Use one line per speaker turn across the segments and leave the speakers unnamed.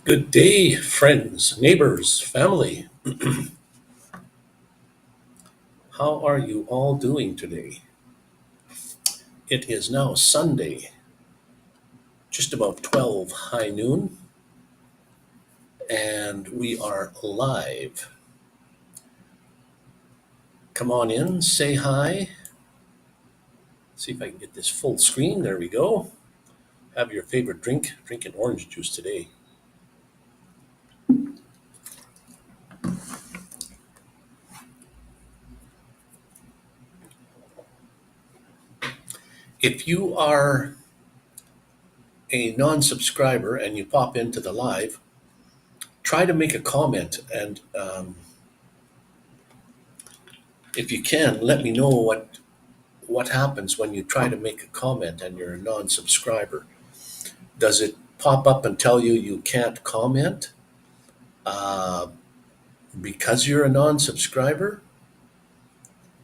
Good day, friends, neighbors, family. How are you all doing today? It is now Sunday, just about 12 high noon, and we are live. Come on in, say hi. See if I can get this full screen. There we go. Have your favorite drink. Drinking orange juice today. If you are a non-subscriber and you pop into the live, try to make a comment, and if you can, let me know what happens when you try to make a comment and you're a non-subscriber. Does it pop up and tell you you can't comment uh, because you're a non-subscriber?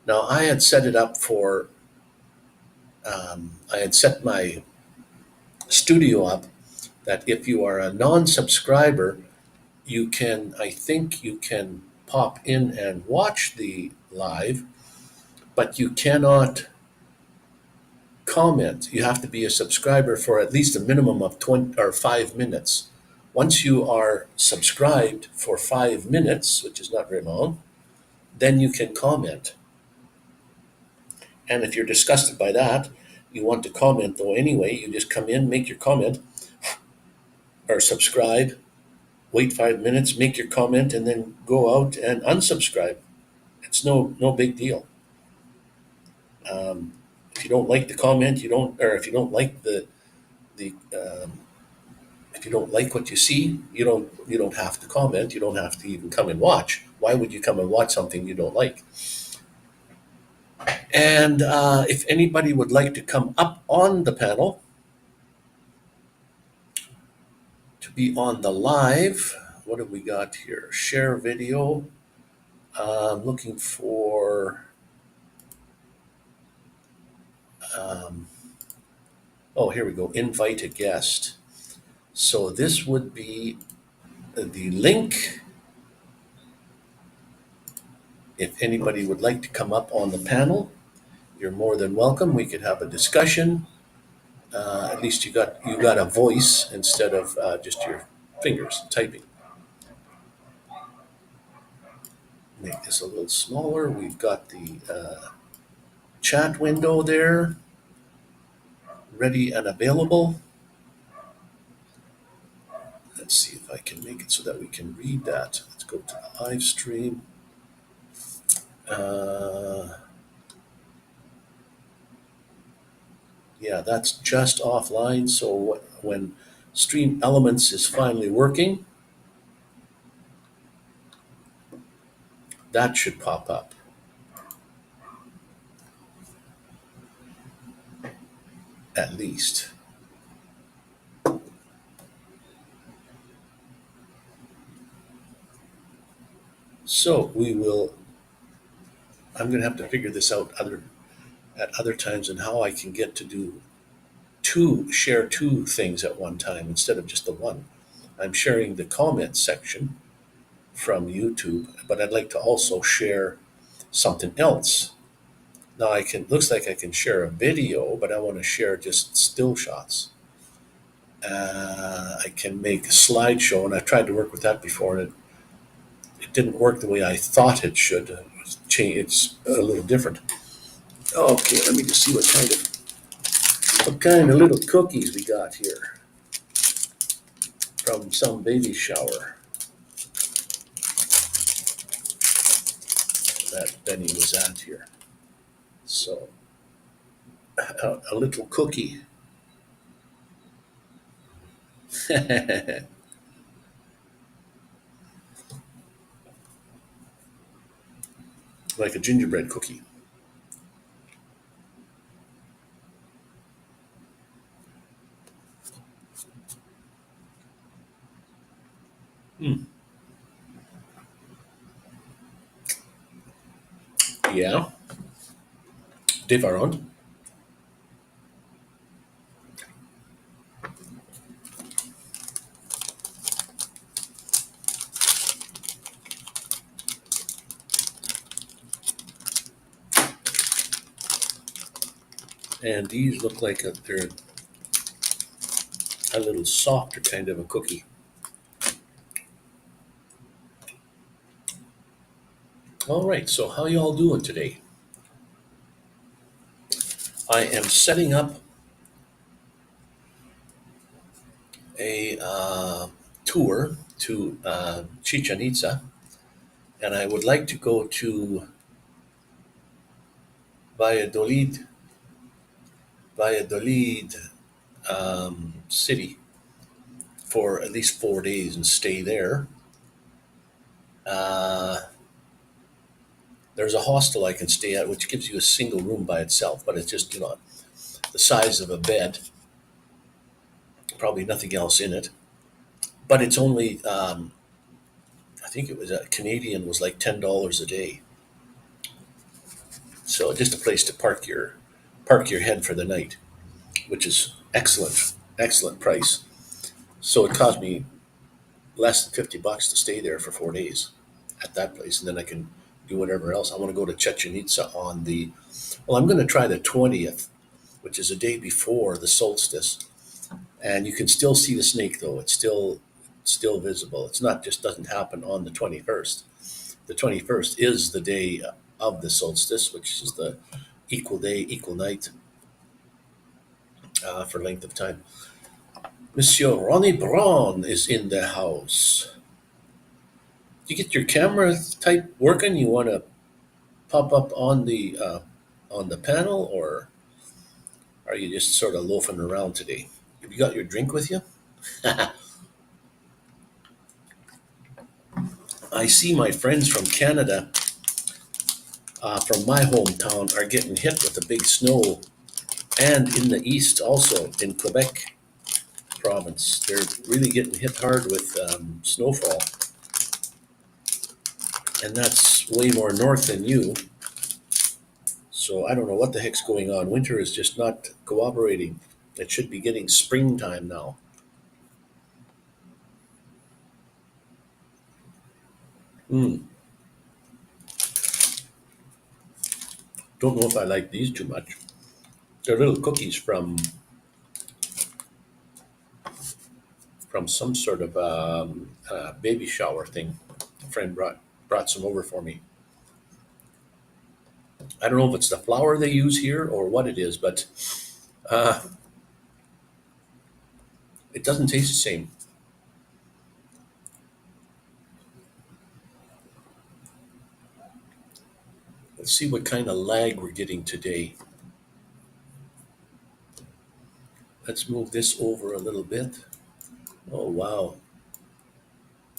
Now, I had set it up for, I had set my studio up that if you are a non-subscriber, you can, I think you can pop in and watch the live, but you cannot comment. You have to be a subscriber for at least a minimum of 20 or 5 minutes. Once you are subscribed for 5 minutes, which is not very long, then you can comment. And if you're disgusted by that, you want to comment though anyway, you just come in, make your comment, or subscribe, wait 5 minutes, make your comment, and then go out and unsubscribe. It's no big deal. If you don't like the comment, you don't, or if you don't like the if you don't like what you see, you don't have to comment. You don't have to even come and watch. Why would you come and watch something you don't like? And if anybody would like to come up on the panel to be on the live, what have we got here? Share video. Looking for. Um, oh, here we go. Invite a guest. So this would be the link. If anybody would like to come up on the panel, you're more than welcome. We could have a discussion. At least you got a voice instead of just your fingers typing. Make this a little smaller. We've got the chat window there, ready and available. Let's see if I can make it so that we can read that. Let's go to the live stream. Yeah, that's just offline. So when Stream Elements is finally working, that should pop up. At least. So I'm going to have to figure this out at other times and how I can get to share two things at one time instead of just the one. I'm sharing the comments section from YouTube, but I'd like to also share something else. Now looks like I can share a video, but I want to share just still shots. I can make a slideshow, and I tried to work with that before, and it didn't work the way I thought it should. It's a little different. Okay, let me just see what kind of little cookies we got here from some baby shower that Benny was at here. So, a little cookie. Like a gingerbread cookie. Yeah. Différent. And these look like they're a little softer kind of a cookie. All right, so how y'all doing today? I am setting up a tour to Chichen Itza, and I would like to go to Valladolid, Valladolid city for at least 4 days and stay there. Uh, there's a hostel I can stay at, which gives you a single room by itself, but it's just, the size of a bed, probably nothing else in it. But it's only, I think it was Canadian was like $10 a day. So just a place to park your head for the night, which is excellent, excellent price. So it cost me less than $50 to stay there for 4 days at that place, and then I can do whatever else. I want to go to Chichen Itza on I'm going to try the 20th, which is a day before the solstice, and you can still see the snake though. It's still visible. It's not just doesn't happen on the 21st. The 21st is the day of the solstice, which is the equal day, equal night for length of time. Monsieur Ronney Braun is in the house. You get your camera type working? You want to pop up on the panel, or are you just sort of loafing around today? Have you got your drink with you? I see my friends from Canada, from my hometown, are getting hit with the big snow, and in the east also in Quebec province, they're really getting hit hard with snowfall, and that's way more north than you. So I don't know what the heck's going on. Winter is just not cooperating. It should be getting springtime now. Mm. Don't know if I like these too much. They're little cookies from some sort of baby shower thing. A friend brought some over for me. I don't know if it's the flour they use here or what it is, but uh, it doesn't taste the same. Let's see what kind of lag we're getting today. Let's move this over a little bit. Oh, wow.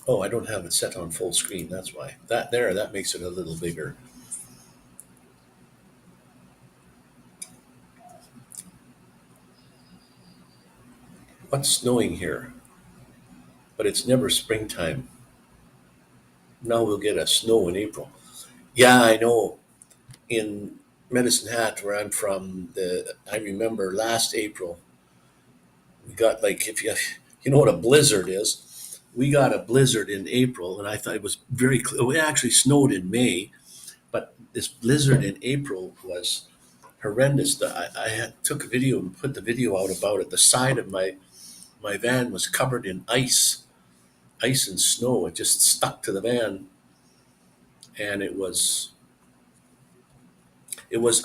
Oh, I don't have it set on full screen. That's why. That makes it a little bigger. What's snowing here? But it's never springtime. Now we'll get a snow in April. Yeah, I know. In Medicine Hat, where I'm from, I remember last April we got, like, if you know what a blizzard is, we got a blizzard in April, and I thought it was very clear. It actually snowed in May, but this blizzard in April was horrendous. Took a video and put the video out about it. The side of my van was covered in ice and snow. It just stuck to the van, and it was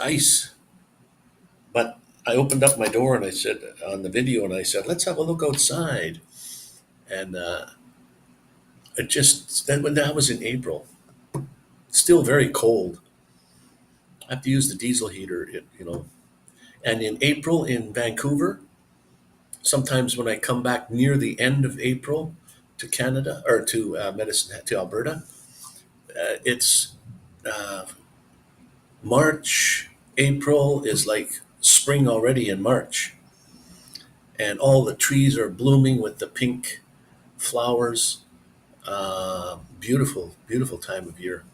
ice. But I opened up my door and I said on the video, and I said, "Let's have a look outside." And it just then when that was in April, still very cold. I have to use the diesel heater. And in April in Vancouver, sometimes when I come back near the end of April to Canada or to to Alberta, it's uh, March. April is like spring already in March, and all the trees are blooming with the pink flowers. Beautiful, beautiful time of year.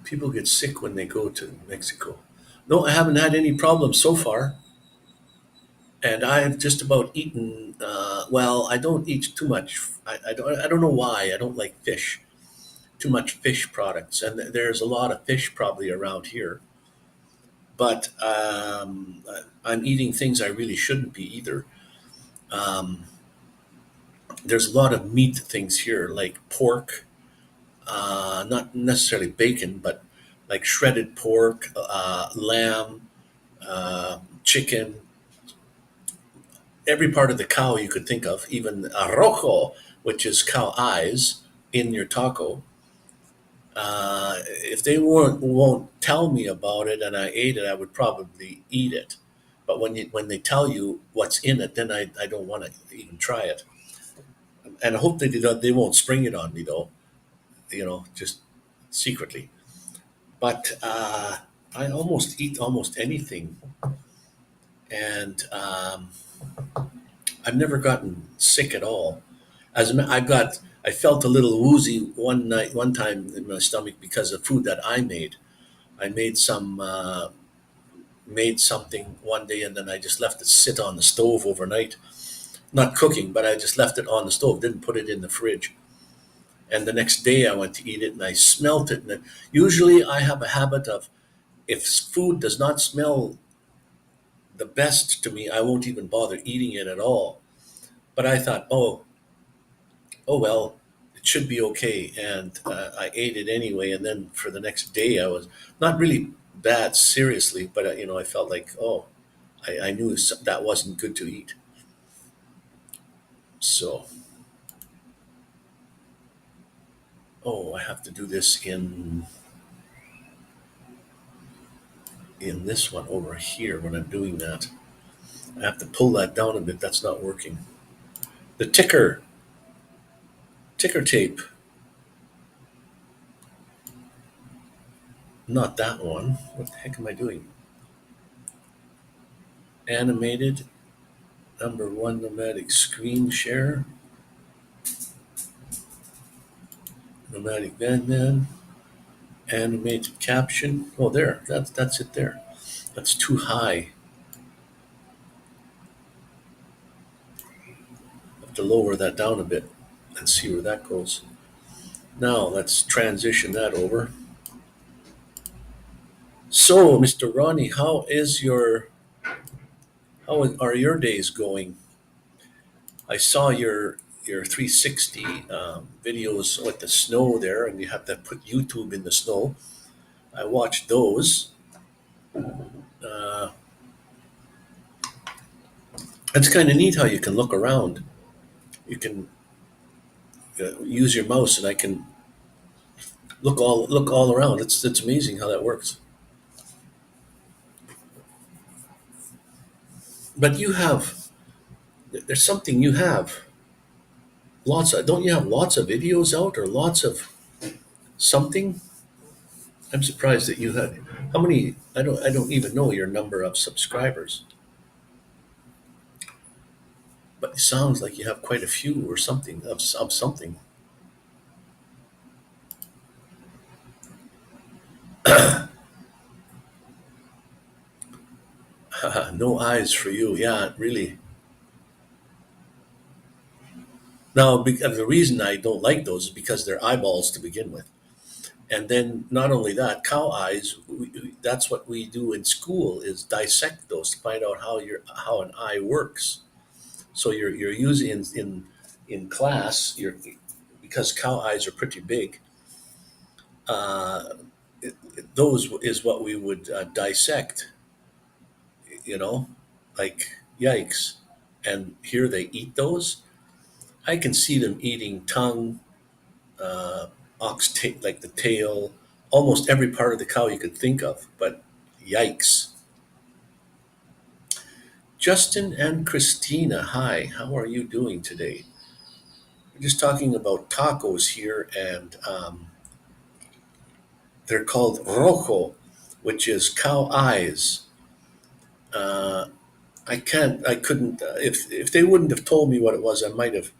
People get sick when they go to Mexico. No, I haven't had any problems so far. And I've just about eaten. Well, I don't eat too much. I don't know why. I don't like fish. too much fish products, and there's a lot of fish probably around here. But I'm eating things I really shouldn't be either. Um, there's a lot of meat things here, like pork, not necessarily bacon, but like shredded pork, lamb, chicken, every part of the cow you could think of, even rojo, which is cow eyes in your taco. If they won't tell me about it and I ate it, I would probably eat it. But when they tell you what's in it, then I don't want to even try it. And I hope they won't spring it on me though, just secretly. But I almost eat almost anything, and I've never gotten sick at all. I felt a little woozy one time in my stomach because of food that I made. I made something one day, and then I just left it sit on the stove overnight. Not cooking, but I just left it on the stove, didn't put it in the fridge. And the next day I went to eat it and I smelt it. Usually I have a habit of, if food does not smell the best to me, I won't even bother eating it at all. But I thought, oh well, it should be okay. And I ate it anyway. And then for the next day, I was not really bad, seriously, but I felt like, I knew that wasn't good to eat. So, I have to do this in this one over here when I'm doing that. I have to pull that down a bit. That's not working. The ticker tape. Not that one. What the heck am I doing? Animated number one nomadic screen share. Nomadic Vanman. Animated caption. Oh, there. That's it there. That's too high. I have to lower that down a bit and see where that goes. Now let's transition that over. So, Mr. Ronnie, how are your days going? I saw your 360 videos with the snow there, and you have to put YouTube in the snow. I watched those. Uh, it's kind of neat how you can look around. You can use your mouse, and I can look all around. It's amazing how that works. But there's something you have lots of. Don't you have lots of videos out or lots of something? I'm surprised that you had how many. I don't even know your number of subscribers. But it sounds like you have quite a few or something of something. No eyes for you. Yeah, really. Now, because the reason I don't like those is because they're eyeballs to begin with. And then not only that, cow eyes, that's what we do in school is dissect those to find out how an eye works. So you're using in class, because cow eyes are pretty big, uh, those is what we would dissect, you know, like yikes. And here they eat those. I can see them eating tongue, uh, like the tail, almost every part of the cow you could think of. But yikes. Justin and Christina, hi, how are you doing today? We're just talking about tacos here, and they're called rojo, which is cow eyes. Uh, I couldn't, if they wouldn't have told me what it was, I might have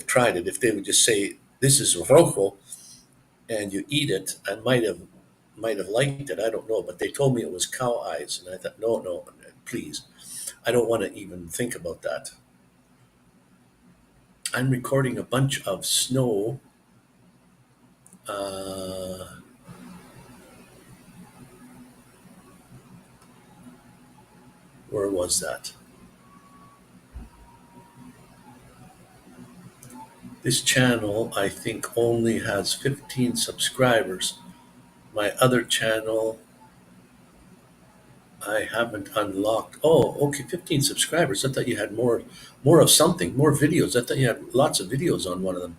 tried it. If they would just say, this is rojo, and you eat it, I might have liked it. I don't know, but they told me it was cow eyes, and I thought, no, no, please, I don't want to even think about that. I'm recording a bunch of snow Uh, where was that? This channel, I think, only has 15 subscribers. My other channel, I haven't unlocked. Oh, okay, 15 subscribers. I thought you had more of something, more videos. I thought you had lots of videos on one of them.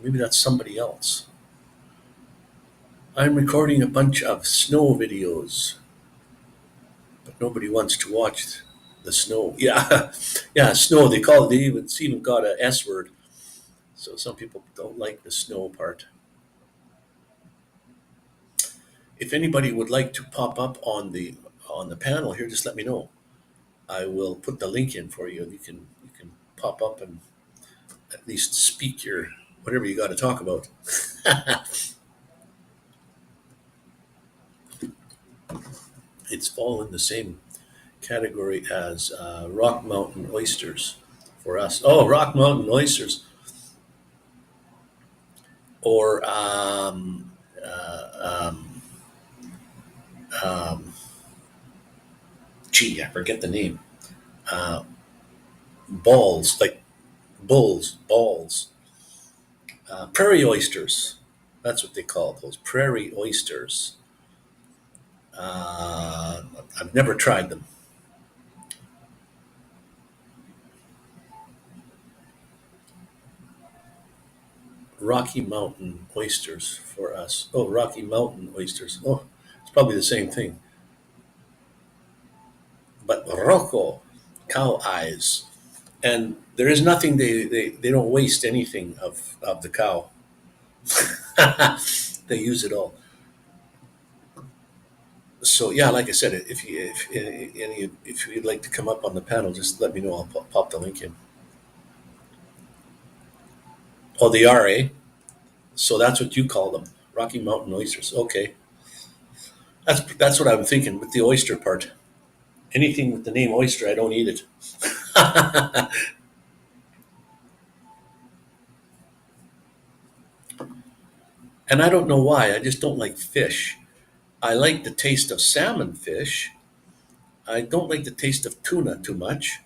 Maybe that's somebody else. I'm recording a bunch of snow videos, but nobody wants to watch the snow. Yeah, yeah, snow. They call it. It's even got a S word. So some people don't like the snow part. If anybody would like to pop up on the panel here, just let me know. I will put the link in for you, and you can pop up and at least speak your whatever you got to talk about. It's all in the same category as Rock Mountain oysters for us. Oh, Rock Mountain oysters, or um, gee, I forget the name. Uh, balls, like balls. Prairie oysters. That's what they call those, prairie oysters. Uh, I've never tried them. Rocky Mountain oysters for us. Oh, Rocky Mountain oysters. Oh, it's probably the same thing. But Rocco, cow eyes. And there is nothing, they don't waste anything of the cow. They use it all. So yeah, like I said, if you'd like to come up on the panel, just let me know. I'll pop the link in. Oh, they are, eh? So that's what you call them, Rocky Mountain oysters. Okay, that's what I'm thinking with the oyster part. Anything with the name oyster, I don't eat it. And I don't know why. I just don't like fish. I like the taste of salmon fish. I don't like the taste of tuna too much.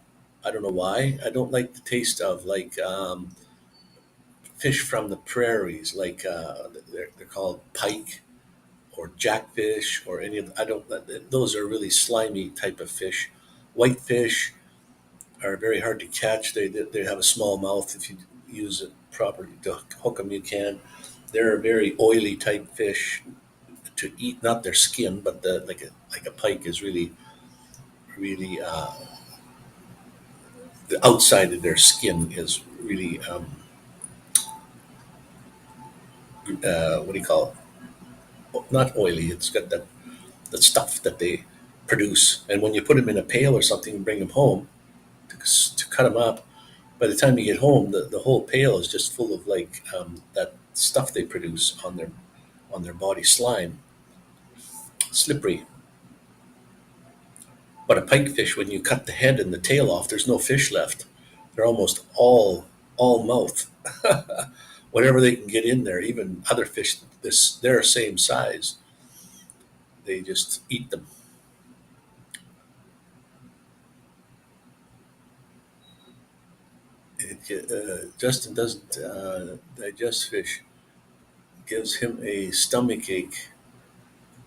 I don't know why. I don't like the taste of like fish from the prairies, like they're called pike or jackfish or any of. I don't. Those are really slimy type of fish. Whitefish are very hard to catch. They have a small mouth. If you use it properly to hook them, you can. They're a very oily type fish to eat. Not their skin, but the like a pike is really the outside of their skin is really what do you call it? Not oily. It's got that stuff that they produce, and when you put them in a pail or something and bring them home to cut them up, by the time you get home, the whole pail is just full of like that stuff they produce on their body, slime, slippery. But a pikefish, when you cut the head and the tail off, there's no fish left. They're almost all mouth. Whatever they can get in there, even other fish this their same size, they just eat them. Justin doesn't digest fish. Gives him a stomach ache,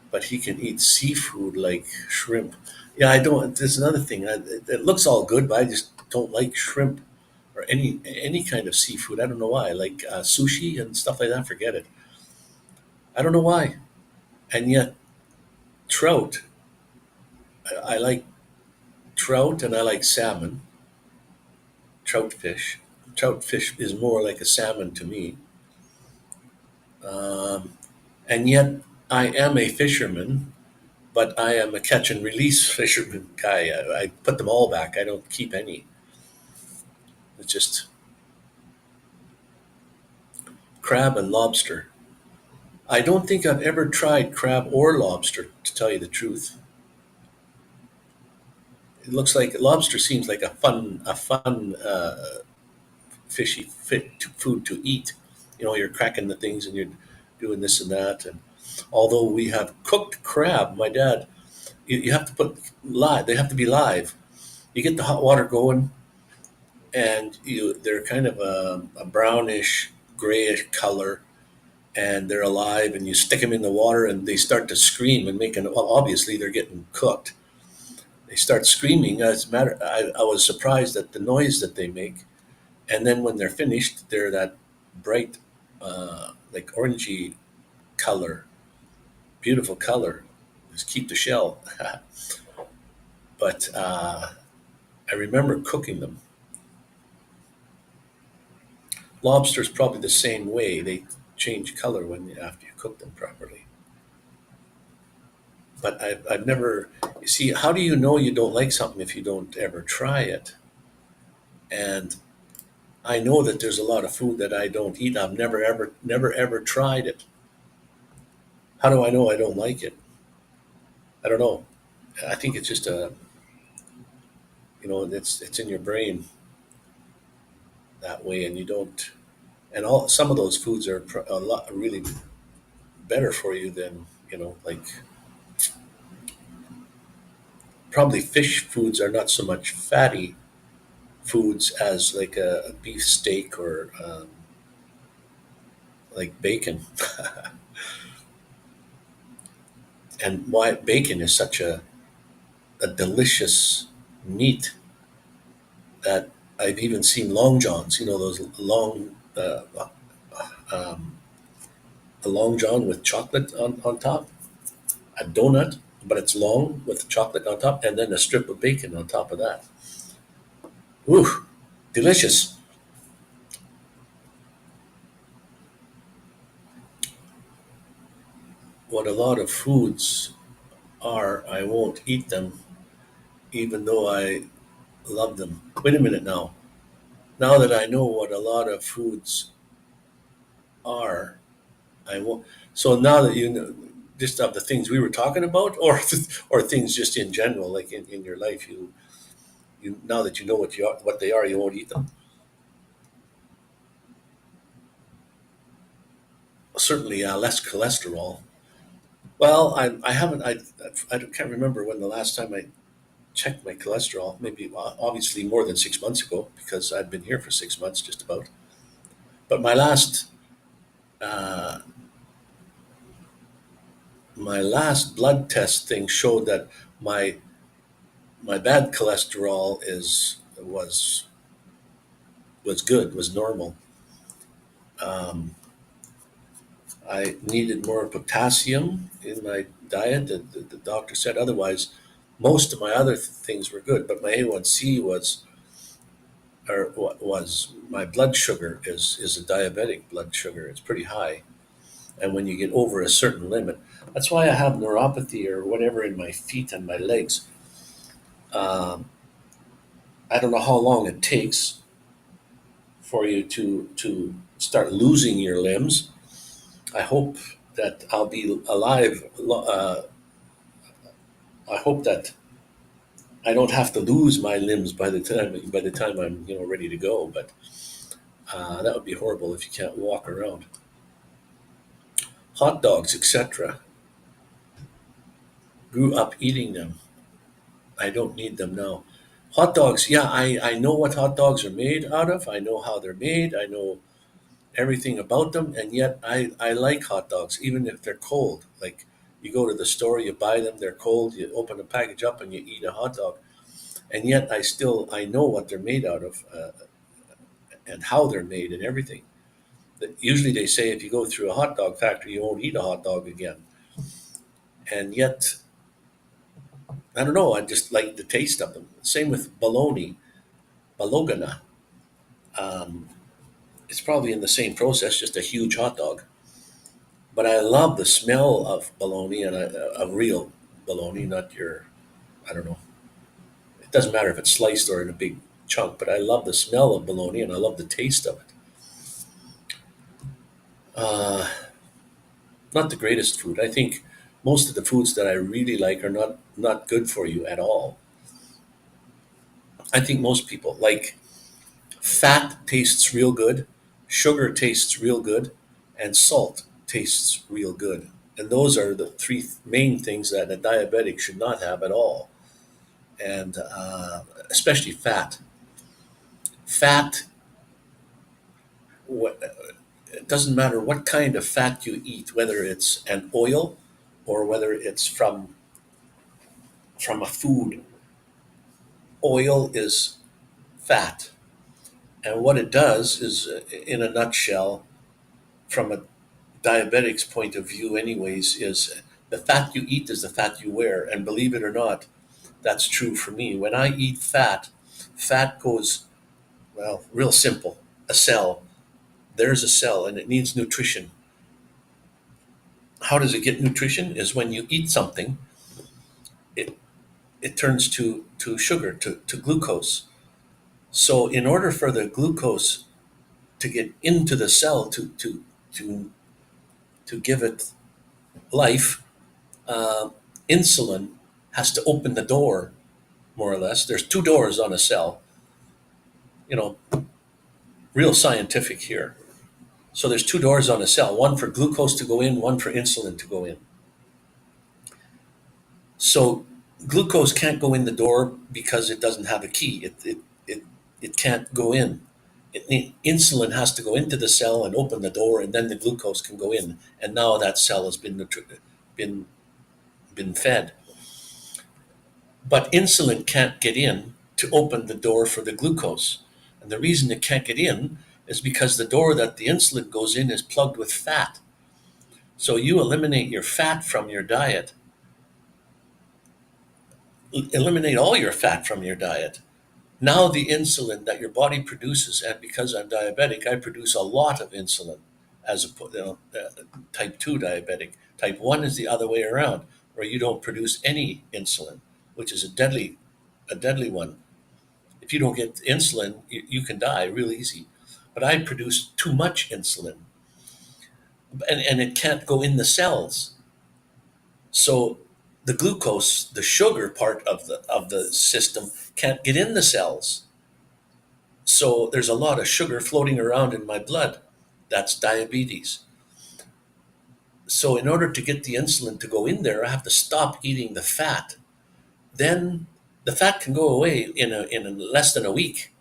but he can eat seafood like shrimp. Yeah, I don't. There's another thing. It looks all good, but I just don't like shrimp or any kind of seafood. I don't know why. Like sushi and stuff like that. Forget it. I don't know why. And yet trout. I like trout and I like salmon. Trout fish. Trout fish is more like a salmon to me. Um, and yet I am a fisherman, but I am a catch and release fisherman guy. I put them all back. I don't keep any. It's just crab and lobster. I don't think I've ever tried crab or lobster, to tell you the truth. It looks like lobster seems like a fun fishy food to eat. You know, you're cracking the things and doing this and that. And although we have cooked crab, my dad, you have to put live. They have to be live. You get the hot water going, and they're kind of a brownish, grayish color, and they're alive. And you stick them in the water, and they start to scream and make an. Well, obviously they're getting cooked. They start screaming. As a matter, I was surprised at the noise that they make. And then when they're finished, they're that bright, like orangey color, beautiful color. Just keep the shell. But I remember cooking them. Lobster's probably the same way. They change color after you cook them properly. But I've never. You see, how do you know you don't like something if you don't ever try it? And I know that there's a lot of food that I don't eat. I've never ever tried it. How do I know I don't like it? I don't know. I think it's just it's in your brain that way, and you don't. And all some of those foods are a lot really better for you than like probably fish foods are not so much fatty foods as like a beef steak or like bacon. And why bacon is such a delicious meat that I've even seen long johns. Those long um, a long john with chocolate on top, a donut, but it's long with chocolate on top, and then a strip of bacon on top of that. Ooh, delicious. What a lot of foods are, I won't eat them, even though I love them. Wait a minute now. Now that I know what a lot of foods are, I won't. So now that you know, just of the things we were talking about, or or things just in general, like in your life, you now that you know what they are, you won't eat them. Certainly, less cholesterol. Well, I haven't. I can't remember when the last time I checked my cholesterol. Maybe obviously more than 6 months ago because I've been here for 6 months just about. But uh, my last blood test thing showed that my my bad cholesterol is was good, was normal. Um, I needed more potassium in my diet. The doctor said otherwise. Most of my other things were good, but my A1C was my blood sugar is a diabetic blood sugar. It's pretty high, and when you get over a certain limit, that's why I have neuropathy or whatever in my feet and my legs. Um, I don't know how long it takes for you to start losing your limbs. I hope that I'll be alive. I hope that I don't have to lose my limbs by the time I'm ready to go. But that would be horrible if you can't walk around. Hot dogs, etc. Grew up eating them. I don't need them now. Hot dogs, yeah, I know what hot dogs are made out of. I know how they're made. I know everything about them, and yet I like hot dogs, even if they're cold. Like you go to the store, you buy them, they're cold, you open the package up and you eat a hot dog. And yet I know what they're made out of and how they're made and everything. Usually they say if you go through a hot dog factory, you won't eat a hot dog again. And yet, I don't know, I just like the taste of them. Same with bologna, bologna. Um, it's probably in the same process, just a huge hot dog. But I love the smell of bologna and a real bologna, not your, I don't know. It doesn't matter if it's sliced or in a big chunk, but I love the smell of bologna and I love the taste of it. Uh, Not the greatest food. I think most of the foods that I really like are not good for you at all. I think most people like fat tastes real good, sugar tastes real good, and salt tastes real good. And those are the three main things that a diabetic should not have at all. And especially fat. Fat, it doesn't matter what kind of fat you eat, whether it's an oil or whether it's from a food. Oil is fat. And what it does is, in a nutshell, from a diabetic's point of view, anyways, is the fat you eat is the fat you wear. And believe it or not, that's true for me. When I eat fat, fat goes, well, real simple. A cell, there's a cell and it needs nutrition. How does it get nutrition? Is when you eat something, it, it turns to sugar, to glucose. So in order for the glucose to get into the cell to give it life, uh, insulin has to open the door, more or less. There's two doors on a cell, you know, real scientific here. So there's two doors on a cell, one for glucose to go in, one for insulin to go in. So glucose can't go in the door because it doesn't have a key. It can't go in. Insulin has to go into the cell and open the door, and then the glucose can go in. And now that cell has been been fed. But insulin can't get in to open the door for the glucose. And the reason it can't get in is because the door that the insulin goes in is plugged with fat. So you eliminate your fat from your diet, eliminate all your fat from your diet. Now the insulin that your body produces, and because I'm diabetic, I produce a lot of insulin as type 2 diabetic. Type 1 is the other way around, where you don't produce any insulin, which is a deadly one. If you don't get insulin, you can die real easy. But I produce too much insulin, and it can't go in the cells. So the glucose, the sugar part of the system, can't get in the cells. So there's a lot of sugar floating around in my blood. That's diabetes. So in order to get the insulin to go in there, I have to stop eating the fat. Then the fat can go away in less than a week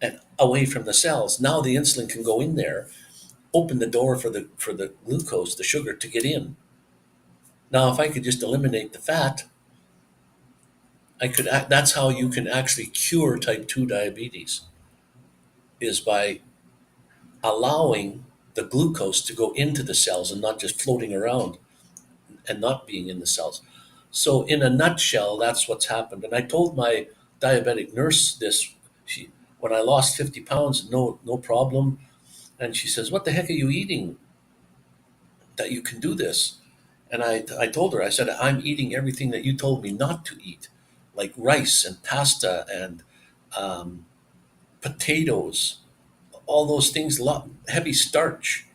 and away from the cells. Now the insulin can go in there, open the door for the glucose, the sugar, to get in. Now, if I could just eliminate the fat, that's how you can actually cure type 2 diabetes, is by allowing the glucose to go into the cells and not just floating around and not being in the cells. So in a nutshell, that's what's happened. And I told my diabetic nurse this. When I lost 50 pounds, no problem. And she says, "What the heck are you eating that you can do this?" And I told her, I said, "I'm eating everything that you told me not to eat, like rice and pasta and um, potatoes, all those things, heavy starch."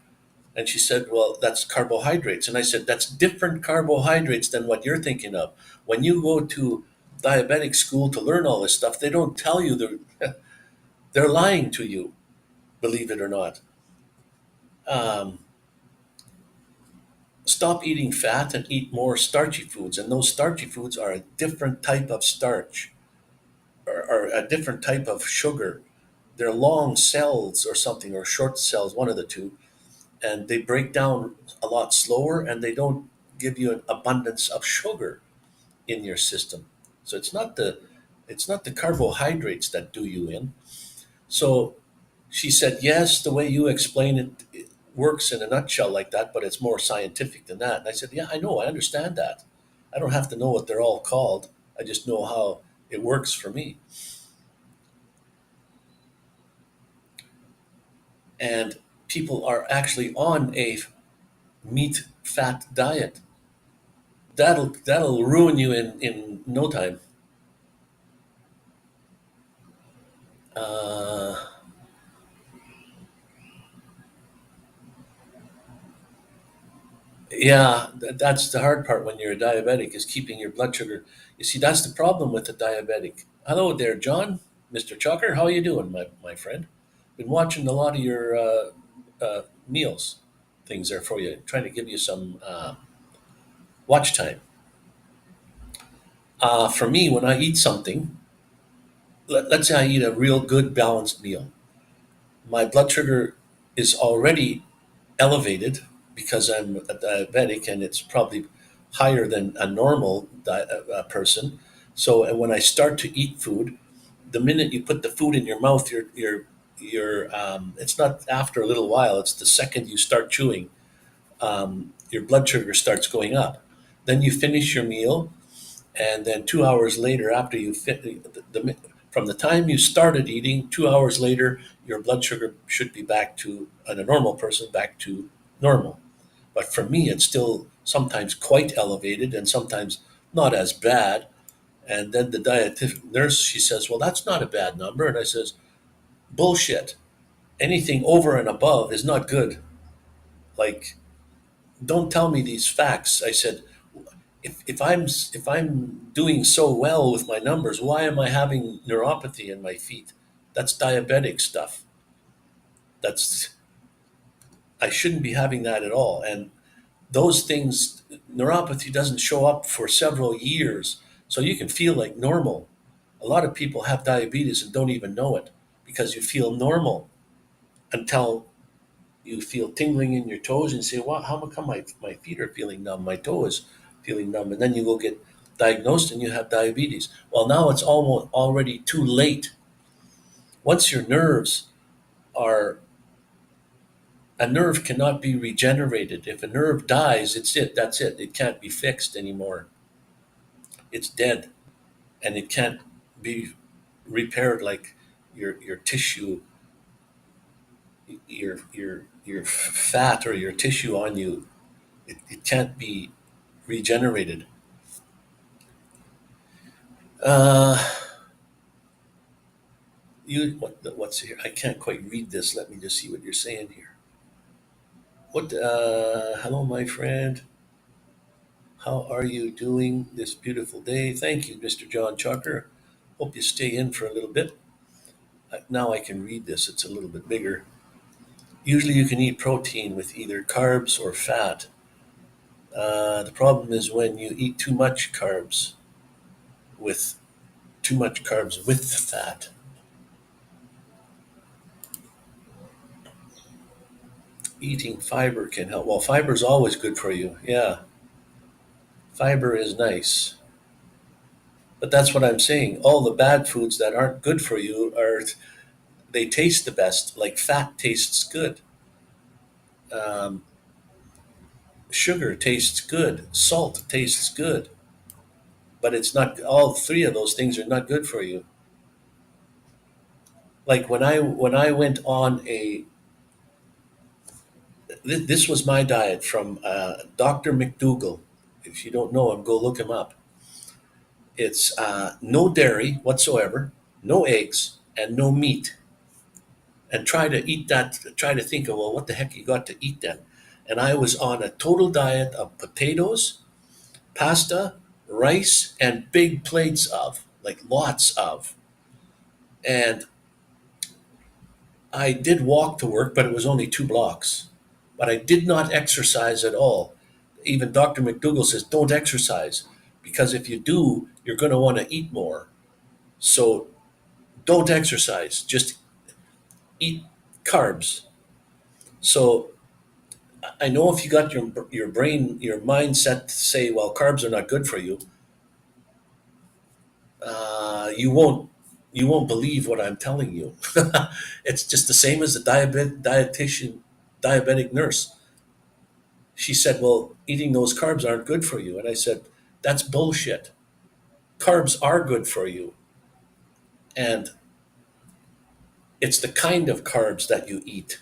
And she said, "Well, that's carbohydrates." And I said, "That's different carbohydrates than what you're thinking of. When you go to diabetic school to learn all this stuff, they don't tell you they're lying to you, believe it or not. Um, Stop eating fat and eat more starchy foods. And those starchy foods are a different type of starch or a different type of sugar. They're long cells or something, or short cells, one of the two. And they break down a lot slower and they don't give you an abundance of sugar in your system. So it's not the carbohydrates that do you in. So she said, "Yes, the way you explain it works in a nutshell like that, but it's more scientific than that." And I said, "Yeah, I know, I understand that. I don't have to know what they're all called. I just know how it works for me." And people are actually on a meat fat diet. That'll ruin you in no time. Uh, yeah, that's the hard part when you're a diabetic, is keeping your blood sugar. You see, that's the problem with the diabetic. Hello there, John, Mr. Chucker. How are you doing, my friend? Been watching a lot of your meals. things there for you, trying to give you some watch time. For me, when I eat something, let's say I eat a real good balanced meal, my blood sugar is already elevated because I'm a diabetic, and it's probably higher than a normal person. So and when I start to eat food, the minute you put the food in your mouth, it's not after a little while, it's the second you start chewing, your blood sugar starts going up. Then you finish your meal, and then 2 hours later, after you from the time you started eating, 2 hours later, your blood sugar should be back to, on a normal person, back to normal. But for me, it's still sometimes quite elevated and sometimes not as bad. And then the dietitian nurse, she says, "Well, that's not a bad number." And I says, "Bullshit. Anything over and above is not good. Like, don't tell me these facts." I said, if I'm doing so well with my numbers, why am I having neuropathy in my feet? That's diabetic stuff. That's I shouldn't be having that at all. And those things, neuropathy doesn't show up for several years, so you can feel like normal. A lot of people have diabetes and don't even know it because you feel normal until you feel tingling in your toes and say, "Well, how come my feet are feeling numb? My toe is feeling numb." And then you go get diagnosed and you have diabetes. Well, now it's almost already too late. Once your nerves are, a nerve cannot be regenerated. If a nerve dies, it's it. That's it. It can't be fixed anymore. It's dead, and it can't be repaired like your tissue, your fat or your tissue on you. It can't be regenerated. Uh, what's here? I can't quite read this. Let me just see what you're saying here. What? Hello, my friend. How are you doing this beautiful day? Thank you, Mr. John Chucker. Hope you stay in for a little bit. Now I can read this. It's a little bit bigger. Usually, you can eat protein with either carbs or fat. The problem is when you eat with too much carbs with fat. Eating fiber can help. Well, fiber is always good for you. Yeah, fiber is nice. But that's what I'm saying. All the bad foods that aren't good for you they taste the best. Like fat tastes good. Um, Sugar tastes good. Salt tastes good. But it's not, all three of those things are not good for you. Like when I went on this was my diet from Dr. McDougall. If you don't know him, go look him up. It's no dairy whatsoever, no eggs, and no meat. And try to eat that. Try to think of, well, what the heck you got to eat then? And I was on a total diet of potatoes, pasta, rice, and big plates of, like lots of. And I did walk to work, but it was only 2 blocks. But I did not exercise at all. Even Dr. McDougall says, don't exercise because if you do, you're going to want to eat more. So don't exercise, just eat carbs. So I know if you got your brain, your mindset to say, well, carbs are not good for you, you won't believe what I'm telling you. It's just the same as the diabetic nurse. She said, "Well, eating those carbs aren't good for you," and I said, "That's bullshit. Carbs are good for you, and it's the kind of carbs that you eat.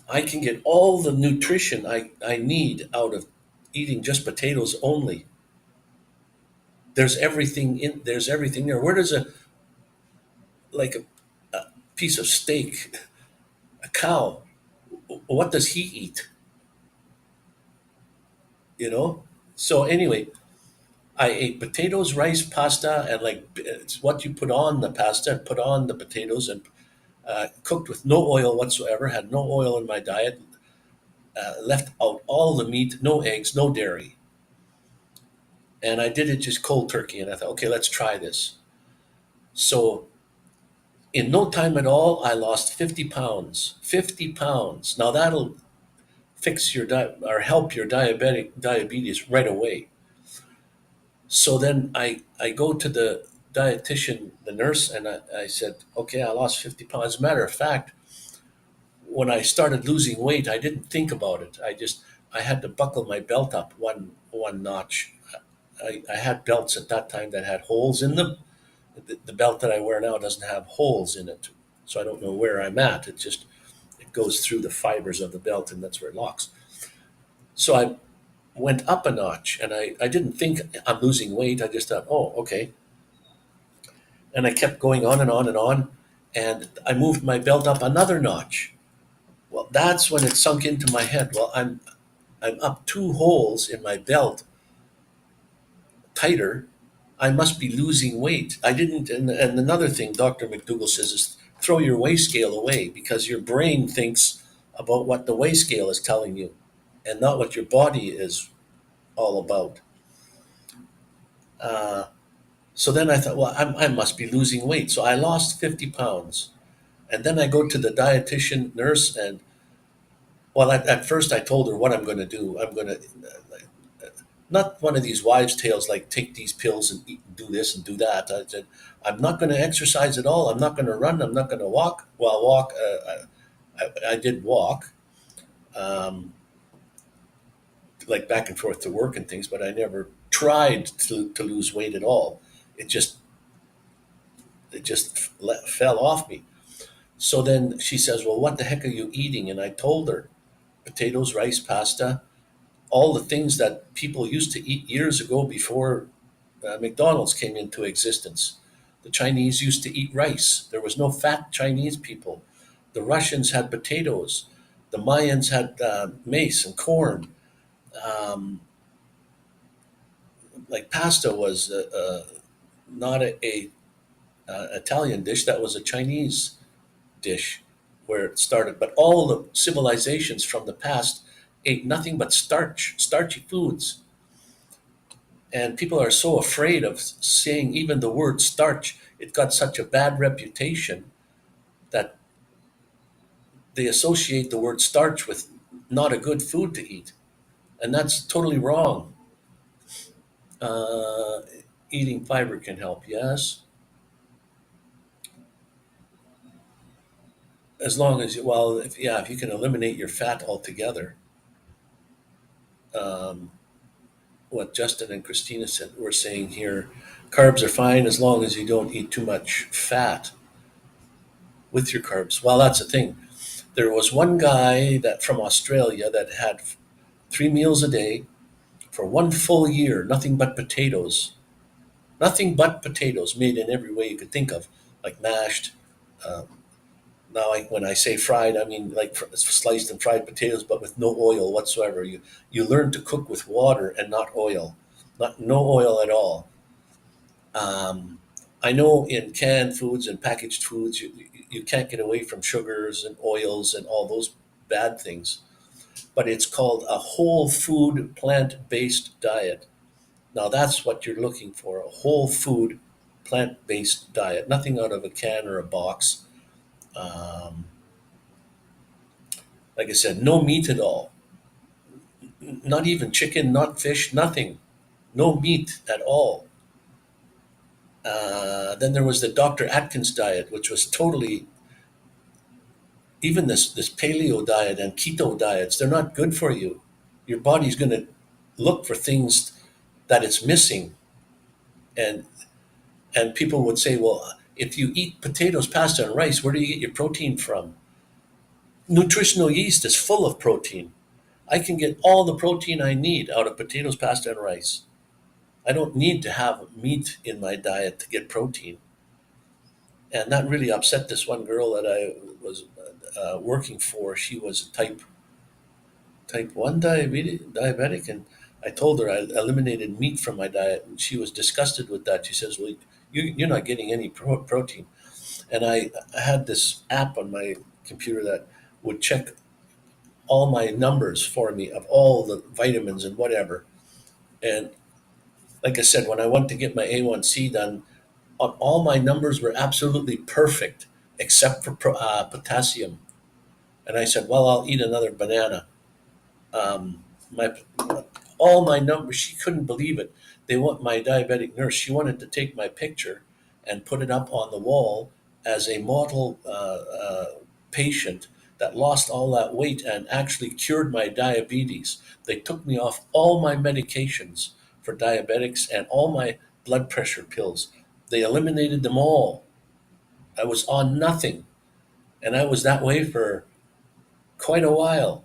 I can get all the nutrition I need out of eating just potatoes only. There's everything there. Where does a piece of steak, a cow, what does he eat? You know?" So anyway, I ate potatoes, rice, pasta, and like it's what you put on the pasta, put on the potatoes, and cooked with no oil whatsoever. Had no oil in my diet. left out all the meat, no eggs, no dairy. And I did it just cold turkey. And I thought, okay, let's try this. So in no time at all, I lost 50 pounds. 50 pounds. Now that'll fix your or help your diabetes right away. So then I go to the dietitian, the nurse, and I said, okay, I lost 50 pounds. As a matter of fact, when I started losing weight, I didn't think about it. I had to buckle my belt up one notch. I had belts at that time that had holes in them. The belt that I wear now doesn't have holes in it, so I don't know where I'm at. It goes through the fibers of the belt, and that's where it locks. So I went up a notch, and I didn't think I'm losing weight. I just thought, oh, okay. And I kept going on and on and on, and I moved my belt up another notch. Well, that's when it sunk into my head. Well, I'm up 2 holes in my belt tighter. I must be losing weight. I didn't. And another thing Dr. McDougall says is throw your weigh scale away, because your brain thinks about what the weigh scale is telling you and not what your body is all about. Uh, so then I thought, well, I must be losing weight. So I lost 50 pounds. And then I go to the dietitian nurse, and well, at first I told her what I'm going to do. I'm going to, not one of these wives' tales like take these pills and eat, do this and do that. I said, I'm not going to exercise at all. I'm not going to run. I'm not going to walk. Well, walk, I did walk, um, like back and forth to work and things, but I never tried to lose weight at all. It just, fell off me. So then she says, well, what the heck are you eating? And I told her potatoes, rice, pasta, all the things that people used to eat years ago before McDonald's came into existence. The Chinese used to eat rice. There was no fat Chinese people. The Russians had potatoes. The Mayans had maize and corn. Um, like pasta was not a Italian dish. That was a Chinese dish where it started. But all the civilizations from the past ate nothing but starchy foods. And people are so afraid of saying even the word starch. It got such a bad reputation that they associate the word starch with not a good food to eat. And that's totally wrong. Uh, Eating fiber can help, yes. As long as, well, if you can eliminate your fat altogether. Um, what Justin and Christina said, were saying here, carbs are fine as long as you don't eat too much fat with your carbs. Well, that's the thing. There was one guy that from Australia that had 3 meals a day for one full year, nothing but potatoes, nothing but potatoes made in every way you could think of, like mashed. Um, Now, when I say fried, I mean like sliced and fried potatoes, but with no oil whatsoever. You learn to cook with water and not oil, not no oil at all. Um, I know in canned foods and packaged foods, you can't get away from sugars and oils and all those bad things. But it's called a whole food plant based diet. Now that's what you're looking for, a whole food plant based diet, nothing out of a can or a box. Um, like I said, no meat at all, not even chicken, not fish, nothing, no meat at all. Then there was the Dr. Atkins diet, which was totally, even this paleo diet and keto diets, they're not good for you. Your body's going to look for things that it's missing. And people would say, well, if you eat potatoes, pasta, and rice, where do you get your protein from? Nutritional yeast is full of protein. I can get all the protein I need out of potatoes, pasta, and rice. I don't need to have meat in my diet to get protein. And that really upset this one girl that I was working for. She was type 1 diabetic, and I told her I eliminated meat from my diet, and she was disgusted with that. She says, well, you're not getting any protein. And I had this app on my computer that would check all my numbers for me of all the vitamins and whatever. And like I said, when I went to get my A1C done, all my numbers were absolutely perfect except for potassium. And I said, well, I'll eat another banana. My all my numbers, she couldn't believe it. They want my diabetic nurse. She wanted to take my picture and put it up on the wall as a model patient that lost all that weight and actually cured my diabetes. They took me off all my medications for diabetics and all my blood pressure pills. They eliminated them all. I was on nothing. And I was that way for quite a while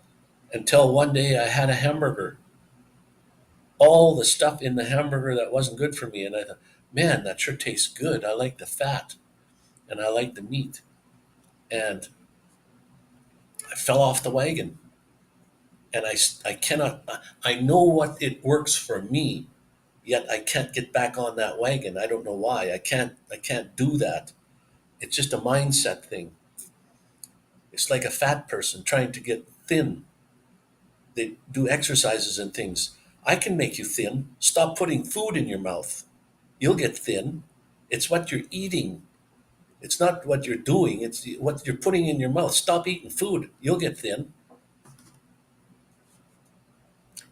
until one day I had a hamburger. All the stuff in the hamburger that wasn't good for me. And I thought, man, that sure tastes good. I like the fat and I like the meat. And I fell off the wagon. And I cannot, I know what it works for me, yet I can't get back on that wagon. I don't know why. I can't do that. It's just a mindset thing. It's like a fat person trying to get thin. They do exercises and things. I can make you thin. Stop putting food in your mouth. You'll get thin. It's what you're eating. It's not what you're doing. It's what you're putting in your mouth. Stop eating food. You'll get thin.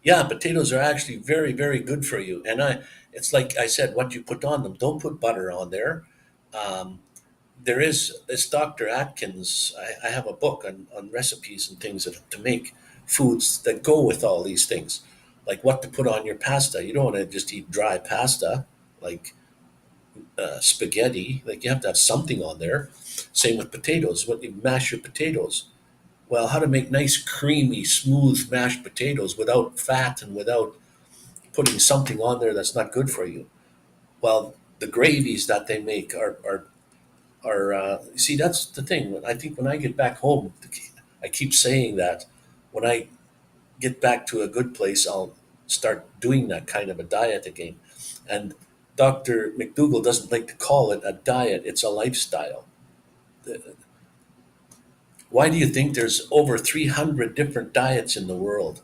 Yeah, potatoes are actually very, very good for you. And it's like I said, what you put on them. Don't put butter on there. Um, there is this Dr. Atkins. I have a book on recipes and things to make foods that go with all these things, like what to put on your pasta. You don't want to just eat dry pasta, like spaghetti. Like you have to have something on there. Same with potatoes. When you mash your potatoes, well, how to make nice, creamy, smooth mashed potatoes without fat and without putting something on there that's not good for you. Well, the gravies that they make are see, that's the thing. I think when I get back home, I keep saying that when I get back to a good place, I'll start doing that kind of a diet again. And Dr. McDougall doesn't like to call it a diet, it's a lifestyle. Why do you think there's over 300 different diets in the world?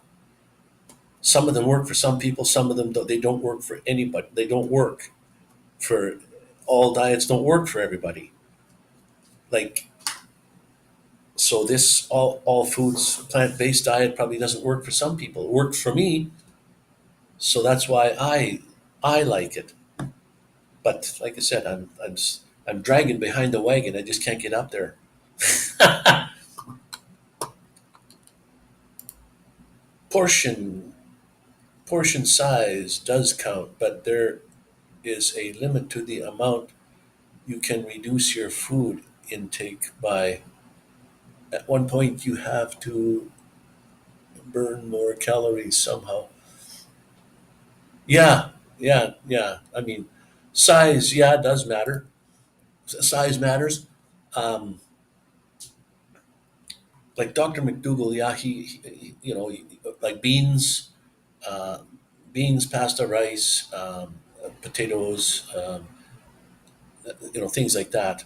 Some of them work for some people, some of them don't, they don't work for anybody. They don't work for all diets, don't work for everybody. Like, so this all foods plant-based diet probably doesn't work for some people. It worked for me, so that's why I like it. But like I said, I'm dragging behind the wagon. I just can't get up there. portion portion size does count, but there is a limit to the amount you can reduce your food intake by. At one point, you have to burn more calories somehow. Yeah, yeah. I mean, size, yeah, does matter. Size matters. Um, like Dr. McDougall, yeah, like beans, uh, pasta, rice, potatoes, things like that.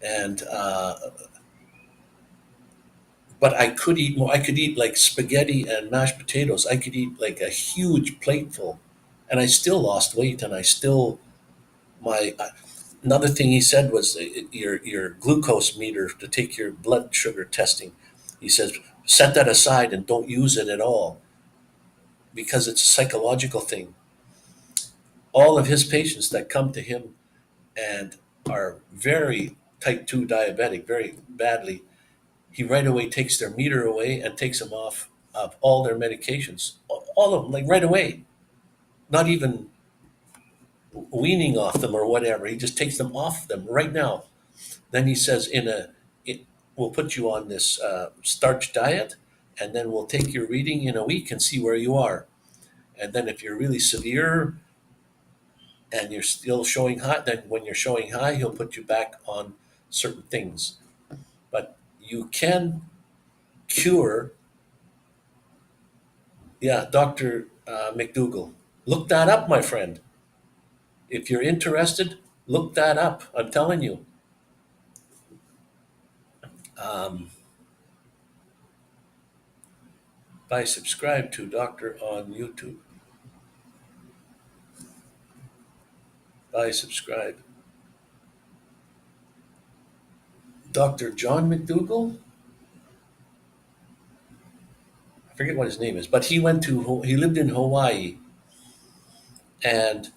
And but I could eat more. I could eat like spaghetti and mashed potatoes. I could eat like a huge plateful, and I still lost weight. And I still my another thing he said was your glucose meter to take your blood sugar testing. He says set that aside and don't use it at all because it's a psychological thing. All of his patients that come to him and are very type 2 diabetic, very badly, he right away takes their meter away and takes them off of all their medications, all of them, like right away, not even weaning off them or whatever. He just takes them off them right now. Then he says, we'll put you on this starch diet, and then we'll take your reading in a week and see where you are. And then if you're really severe and you're still showing high, then when you're showing high, he'll put you back on certain things. But you can cure. Yeah, Dr. McDougall. Look that up, my friend. If you're interested, look that up. I'm telling you. Um, By subscribe to Doctor on YouTube. By subscribe. Dr. John McDougall? I forget what his name is, but he lived in Hawaii, and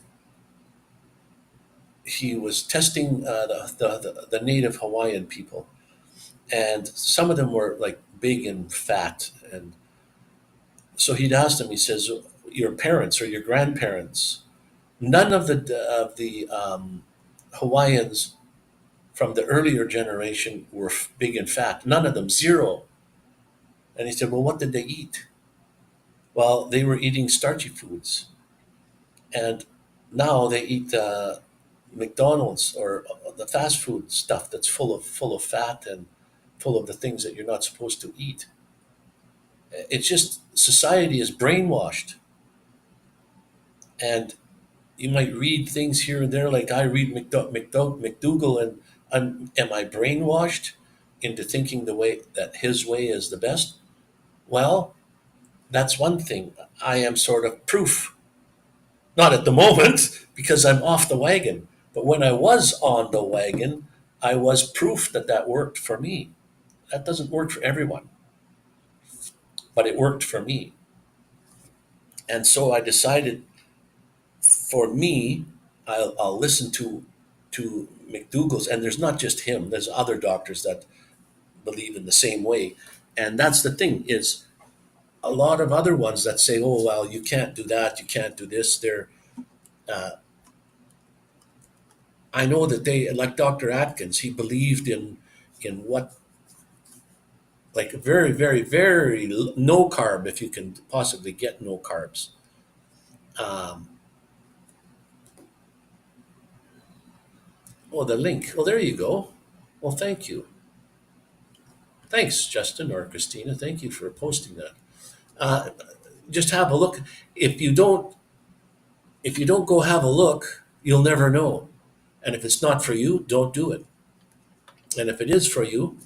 he was testing the native Hawaiian people, and some of them were like big and fat, and so he'd asked them. He says, "Your parents or your grandparents, none of the Hawaiians from the earlier generation were big and fat. None of them, zero." And he said, "Well, what did they eat?" Well, they were eating starchy foods, and now they eat McDonald's or the fast food stuff that's full of fat and full of the things that you're not supposed to eat. It's just society is brainwashed, and you might read things here and there, like I read McDougall, and am I brainwashed into thinking the way that his way is the best? Well, that's one thing. I am sort of proof. Not at the moment, because I'm off the wagon. But when I was on the wagon, I was proof that that worked for me. That doesn't work for everyone, but it worked for me. And so I decided, for me, I'll listen to McDougall's, and there's not just him. There's other doctors that believe in the same way, and that's the thing, is a lot of other ones that say, "Oh well, you can't do that, you can't do this." Uh, I know that they, like Dr. Atkins, he believed in what, like very, very, very no carb, if you can possibly get no carbs. Um, oh, the link. Well, there you go. Well, thank you. Thanks, Justin or Christina. Thank you for posting that. Uh, just have a look. If you don't, if you don't go have a look, you'll never know. And if it's not for you, don't do it. And if it is for you,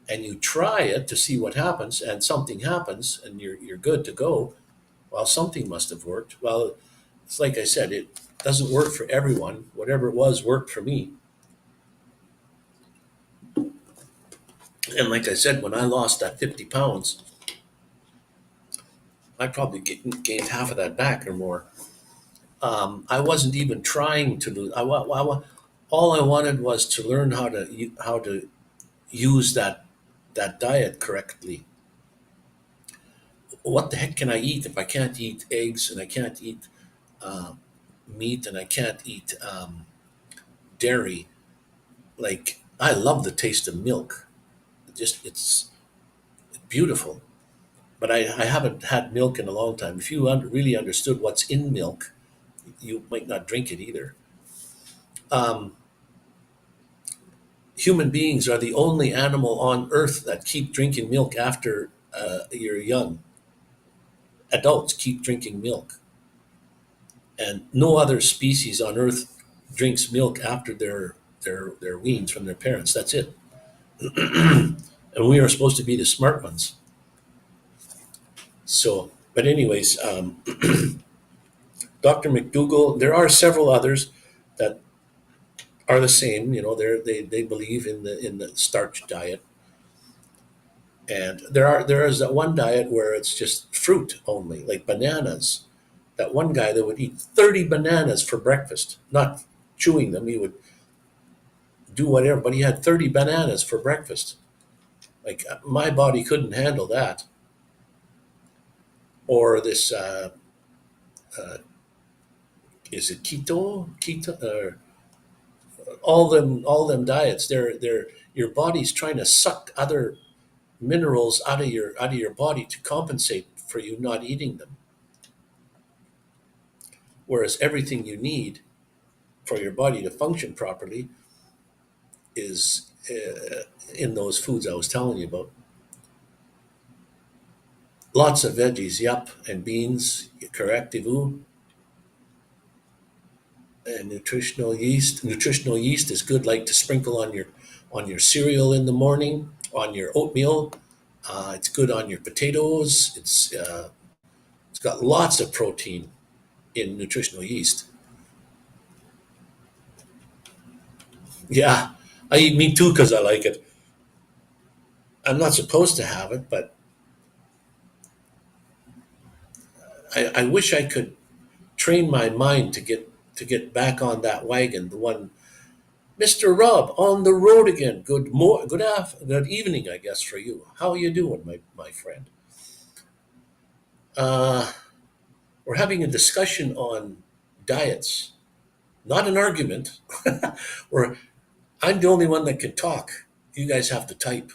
and you try it to see what happens, and something happens, and you're good to go, well, something must have worked. Well, it's like I said, it doesn't work for everyone. Whatever it was worked for me. And like I said, when I lost that 50 pounds, I probably gained half of that back or more. I wasn't even trying to lose. All I wanted was to learn how to use that diet correctly. What the heck can I eat if I can't eat eggs, and I can't eat uh, meat, and I can't eat dairy? Like, I love the taste of milk. It's beautiful. But I haven't had milk in a long time. If you really understood what's in milk, you might not drink it either. Um, Human beings are the only animal on earth that keep drinking milk after you're young. Adults keep drinking milk, and no other species on earth drinks milk after their weans from their parents. That's it. And we are supposed to be the smart ones. So, but anyways, Dr. McDougall. There are several others that are the same. You know, they believe in the starch diet, and there is that one diet where it's just fruit only, like bananas. That one guy that would eat 30 bananas for breakfast, not chewing them. He would do whatever, but he had 30 bananas for breakfast. Like, my body couldn't handle that. Or this, uh, is it keto? All them diets. They're your body's trying to suck other minerals out of your body to compensate for you not eating them. Whereas everything you need for your body to function properly is in those foods I was telling you about. Lots of veggies, yup, and beans, correct, Ivu. And nutritional yeast. Nutritional yeast is good, like to sprinkle on your cereal in the morning, on your oatmeal. It's good on your potatoes. It's got lots of protein in nutritional yeast. Yeah, I eat meat too because I like it. I'm not supposed to have it, but I wish I could train my mind to get back on that wagon. The one, Mr. Rob, on the road again. Good evening, I guess for you. How are you doing, my friend? Uh, we're having a discussion on diets, not an argument. Where I'm the only one that can talk. You guys have to type.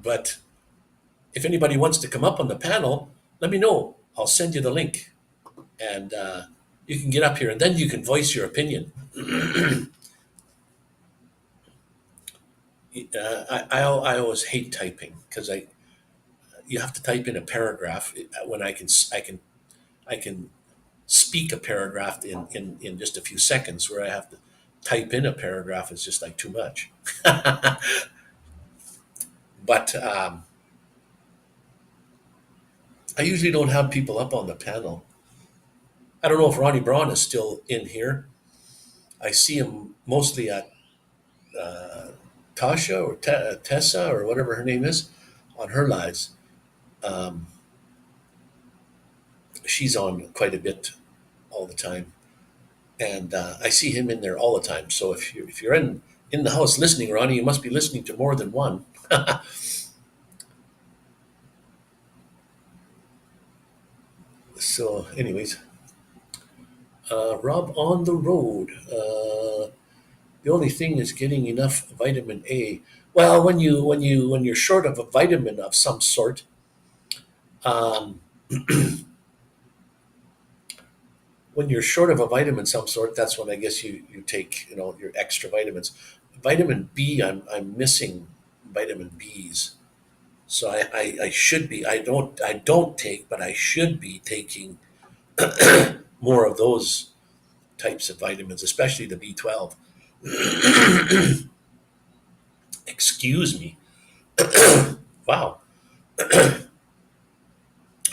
But if anybody wants to come up on the panel, let me know. I'll send you the link, and you can get up here, and then you can voice your opinion. I always hate typing because I you have to type in a paragraph when I can speak a paragraph in just a few seconds, where I have to type in a paragraph is just like too much. But I usually don't have people up on the panel. I don't know if Ronney Braun is still in here. I see him mostly at uh, Tasha or Tessa or whatever her name is on her lives. Um, she's on quite a bit all the time, and I see him in there all the time. So if you're in the house listening, Ronnie, you must be listening to more than one. So, anyways, Rob on the road. The only thing is getting enough vitamin A. Well, when you're short of a vitamin of some sort, um, when you're short of a vitamin of some sort, that's when I guess you take your extra vitamins. Vitamin B, I'm missing vitamin B's, so I should be. I don't take, but I should be taking more of those types of vitamins, especially the B12. Excuse me. Wow,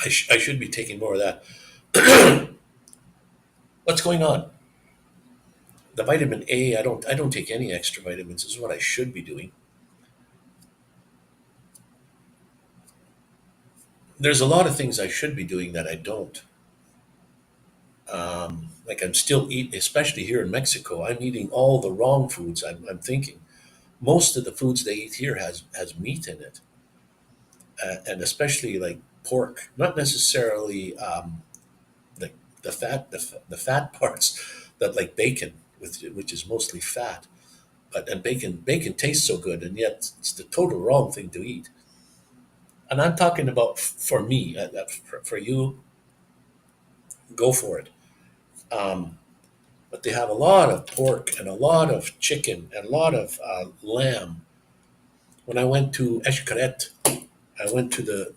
I should be taking more of that. What's going on? The vitamin A, I don't take any extra vitamins. This is what I should be doing. There's a lot of things I should be doing that I don't. Like I'm still eating, especially here in Mexico. I'm eating all the wrong foods. I'm thinking most of the foods they eat here has meat in it, and especially like pork. Not necessarily like the fat parts, that like bacon, which is mostly fat. But and bacon tastes so good, and yet it's the total wrong thing to eat. And I'm talking about for me. For you, go for it. Um, but they have a lot of pork and a lot of chicken and a lot of lamb. When I went to Eshkaret, I went to the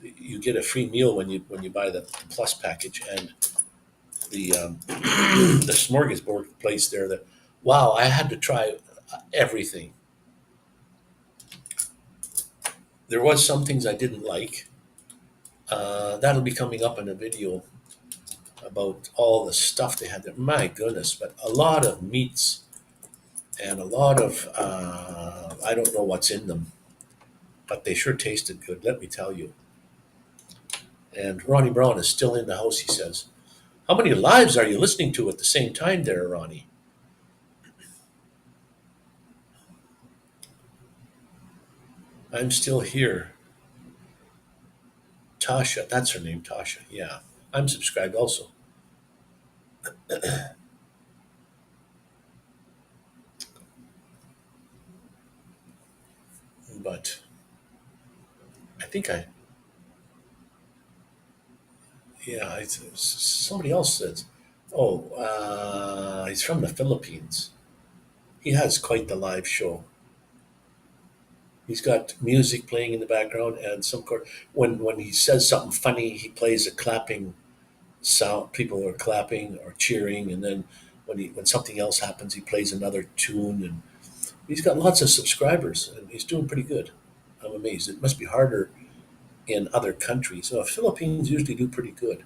you get a free meal when you buy the plus package, and the smorgasbord place there. That wow, I had to try everything. There was some things I didn't like. That'll be coming up in a video about all the stuff they had there. My goodness, but a lot of meats and a lot of I don't know what's in them, but they sure tasted good. Let me tell you. And Ronnie Braun is still in the house. He says, "How many lives are you listening to at the same time, there, Ronnie?" I'm still here. Tasha, that's her name, Tasha. Yeah, I'm subscribed also. But I think yeah, somebody else says, oh, he's from the Philippines. He has quite the live show. He's got music playing in the background, and when he says something funny, he plays a clapping sound. People are clapping or cheering, and then when something else happens, he plays another tune, and he's got lots of subscribers, and he's doing pretty good. I'm amazed. It must be harder in other countries. So Philippines usually do pretty good.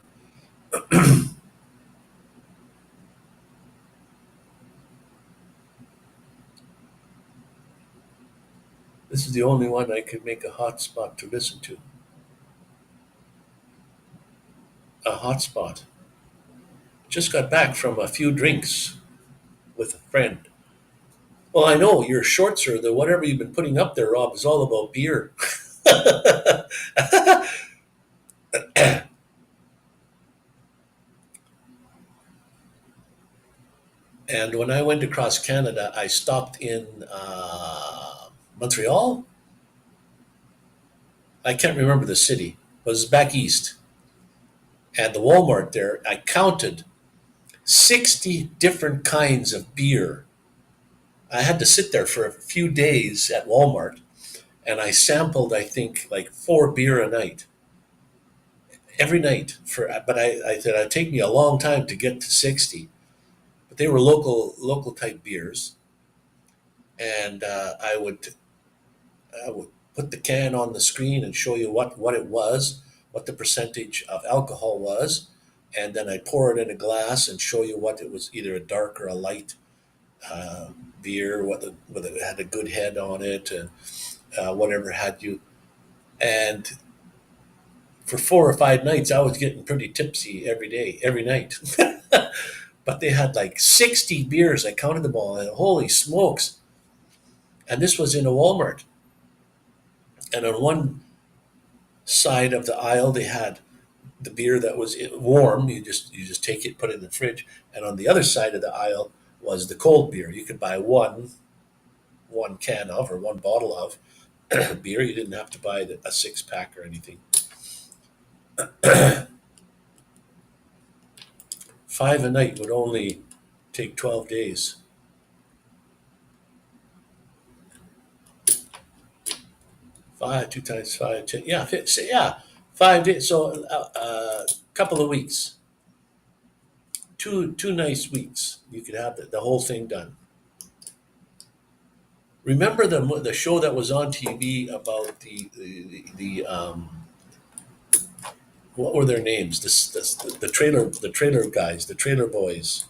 This is the only one I could make a hotspot to listen to. A hotspot. Just got back from a few drinks with a friend. Well, I know your shorts or the whatever you've been putting up there, Rob, is all about beer. And when I went across Canada, I stopped in Montreal. I can't remember the city. It was back east. And the Walmart there, I counted 60 different kinds of beer. I had to sit there for a few days at Walmart, and I sampled, I think, like 4 beer a night, every night. I said it'd take me a long time to get to 60, but they were local type beers, and I would put the can on the screen and show you what it was, what the percentage of alcohol was, and then I pour it in a glass and show you what it was, either a dark or a light uh, beer, whether it had a good head on it, and whatever had you. And for 4 or 5 nights, I was getting pretty tipsy every day, every night. But they had like 60 beers. I counted them all, and holy smokes! And this was in a Walmart. And on one side of the aisle, they had the beer that was warm. You just take it, put it in the fridge. And on the other side of the aisle was the cold beer. You could buy one can of or one bottle of beer. You didn't have to buy a 6 pack or anything. Five a night would only take 12 days. 2 times 5, 10, yeah, yeah, 5 days. So a couple of weeks, two nice weeks. You could have the whole thing done. Remember the show that was on TV about the what were their names? The trailer guys, the trailer boys.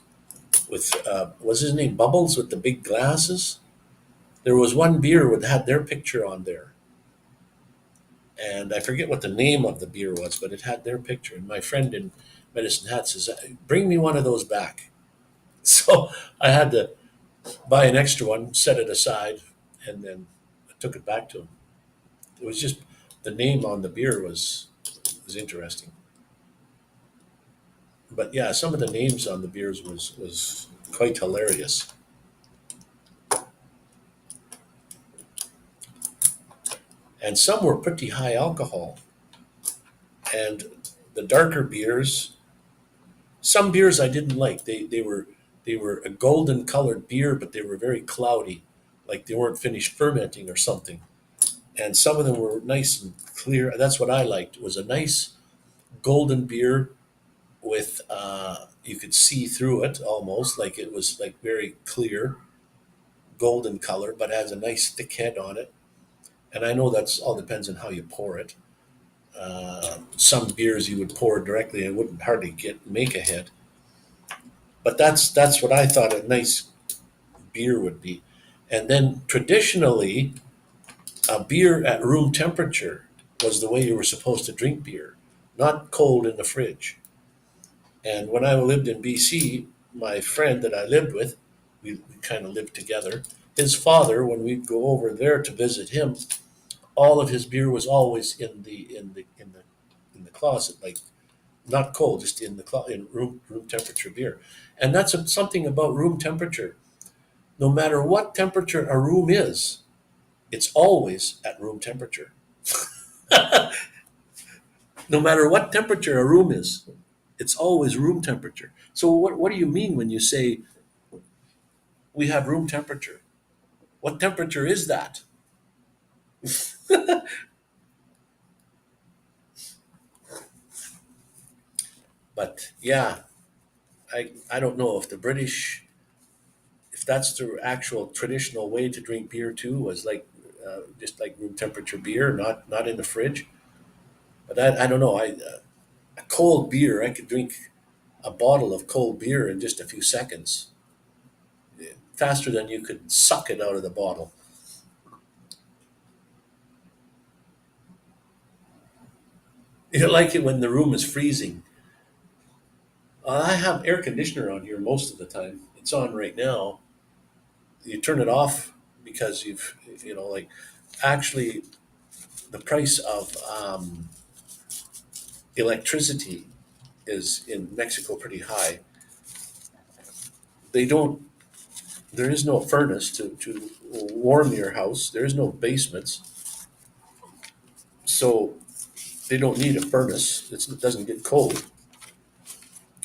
With was his name Bubbles with the big glasses? There was one beer that had their picture on there, and I forget what the name of the beer was, but it had their picture. And my friend in Medicine Hat says, "Bring me one of those back." So I had to buy an extra one, set it aside, and then I took it back to him. It was just the name on the beer was interesting. But yeah, some of the names on the beers was quite hilarious. And some were pretty high alcohol. And the darker beers, some beers I didn't like. They were a golden colored beer, but they were very cloudy, like they weren't finished fermenting or something. And some of them were nice and clear. That's what I liked. It was a nice golden beer with you could see through it almost, like it was like very clear golden color, but has a nice thick head on it. And I know that's all depends on how you pour it. Some beers you would pour directly and wouldn't hardly make a head. But that's what I thought a nice beer would be. And then traditionally, a beer at room temperature was the way you were supposed to drink beer, not cold in the fridge. And when I lived in BC, my friend that I lived with, we kind of lived together. His father, when we'd go over there to visit him, all of his beer was always in the closet, like not cold, just in room temperature beer. And that's something about room temperature. No matter what temperature a room is, it's always at room temperature. No matter what temperature a room is, it's always room temperature. So what do you mean when you say we have room temperature? What temperature is that? But yeah, I don't know if the British, if that's the actual traditional way to drink beer too, was like just like room temperature beer, not in the fridge. But I don't know. A cold beer, I could drink a bottle of cold beer in just a few seconds, faster than you could suck it out of the bottle. You like it when the room is freezing. I have air conditioner on here most of the time. It's on right now. You turn it off because like actually the price of electricity is in Mexico pretty high. They don't. There is no furnace to warm your house. There is no basements, so they don't need a furnace. It doesn't get cold.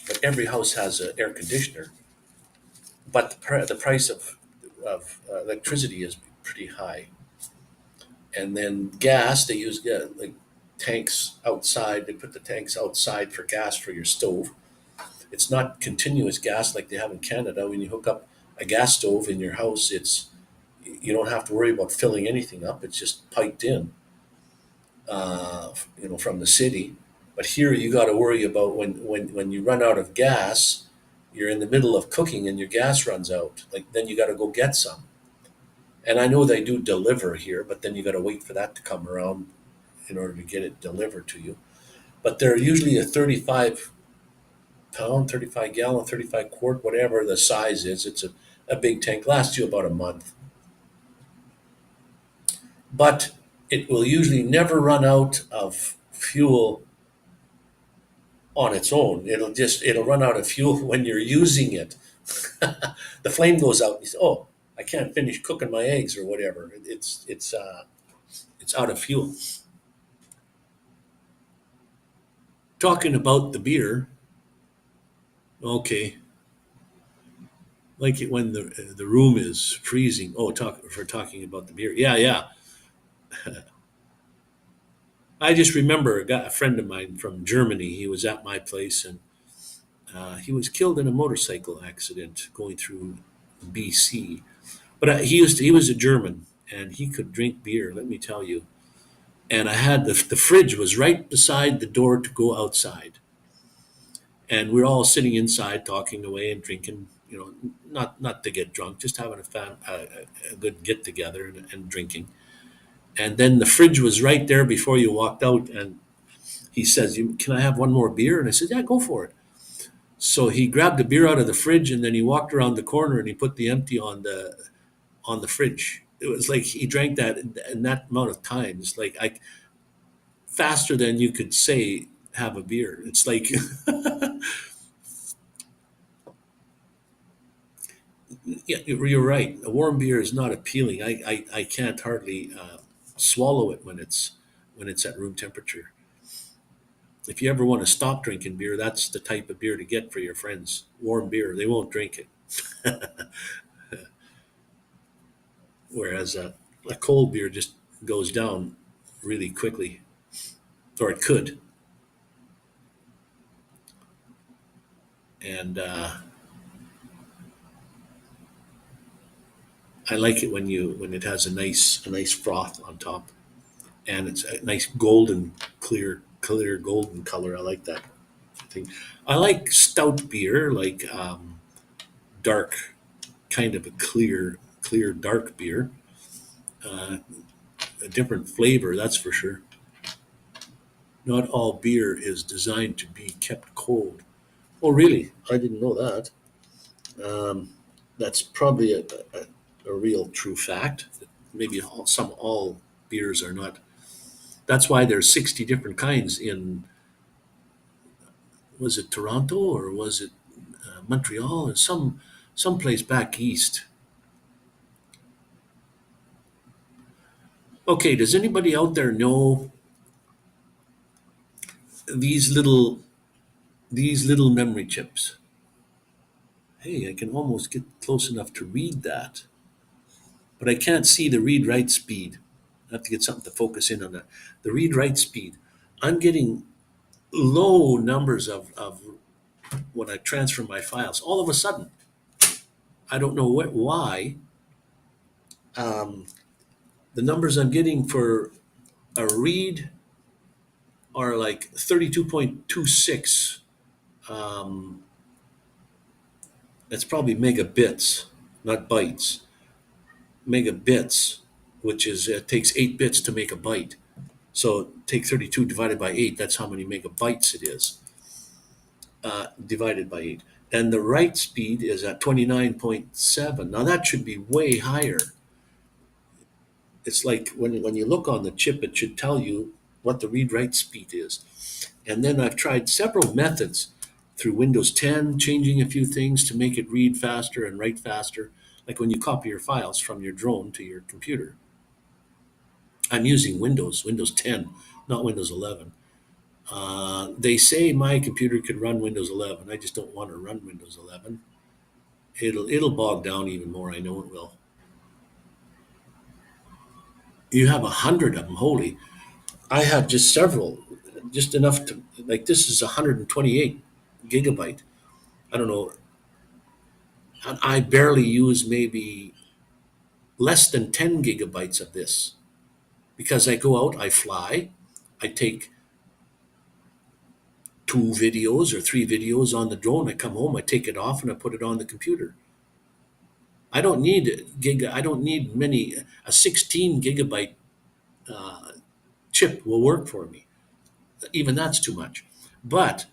But every house has an air conditioner. But the price of electricity is pretty high. And then gas, they use like tanks outside. They put the tanks outside for gas for your stove. It's not continuous gas like they have in Canada. When you hook up a gas stove in your house, you don't have to worry about filling anything up. It's just piped in, from the city. But here you got to worry about when you run out of gas, you're in the middle of cooking and your gas runs out. Like then you got to go get some. And I know they do deliver here, but then you got to wait for that to come around in order to get it delivered to you. But they're usually a 35 pound, 35 gallon, 35 quart, whatever the size is. It's a big tank, lasts you about a month. But it will usually never run out of fuel on its own. It'll run out of fuel when you're using it. The flame goes out and you say, oh, I can't finish cooking my eggs or whatever. It's out of fuel. Talking about the beer, okay. Like it when the room is freezing. Oh, talking about the beer. Yeah, yeah. I just remember a friend of mine from Germany. He was at my place, and he was killed in a motorcycle accident going through BC. But he was a German, and he could drink beer. Let me tell you. And I had the fridge was right beside the door to go outside, and we're all sitting inside talking away and drinking. Not to get drunk, just having a good get together and drinking. And then the fridge was right there before you walked out, and he says, "Can I have one more beer?" And I said, "Yeah, go for it." So he grabbed the beer out of the fridge, and then he walked around the corner and he put the empty on the fridge. It was like he drank that in that amount of time. It's like I faster than you could say have a beer. It's like yeah, you're right. A warm beer is not appealing. I can't hardly swallow it when it's at room temperature. If you ever want to stop drinking beer, that's the type of beer to get for your friends. Warm beer, they won't drink it. Whereas a cold beer just goes down really quickly, or it could. And I like it when it has a nice froth on top, and it's a nice golden clear golden color. I like that thing. I like stout beer, like dark, kind of a clear dark beer. Uh, a different flavor, that's for sure. Not all beer is designed to be kept cold. Oh, really? I didn't know that. Um, that's probably a real true fact. Maybe all beers are not. That's why there's 60 different kinds in, was it Toronto or was it Montreal or some place back east. Okay, does anybody out there know these little these little memory chips? Hey, I can almost get close enough to read that, but I can't see the read write speed. I have to get something to focus in on that. The read write speed. I'm getting low numbers of when I transfer my files, all of a sudden, I don't know why, um, the numbers I'm getting for a read are like 32.26. That's probably megabits, not bytes. Megabits, which is, it takes 8 bits to make a byte. So take 32 divided by 8, that's how many megabytes it is, divided by 8. And the write speed is at 29.7. Now that should be way higher. It's like when you look on the chip, it should tell you what the read-write speed is. And then I've tried several methods through Windows 10, changing a few things to make it read faster and write faster, like when you copy your files from your drone to your computer. I'm using Windows 10, not Windows 11. They say my computer could run Windows 11. I just don't want to run Windows 11. It'll bog down even more. I know it will. You have 100 of them. Holy! I have just several, just enough to, like, this is 128 gigabyte. I don't know. I barely use maybe less than 10 gigabytes of this because I go out, I fly, I take 2 videos or 3 videos on the drone. I come home, I take it off, and I put it on the computer. I don't need many. A 16 gigabyte chip will work for me. Even that's too much. But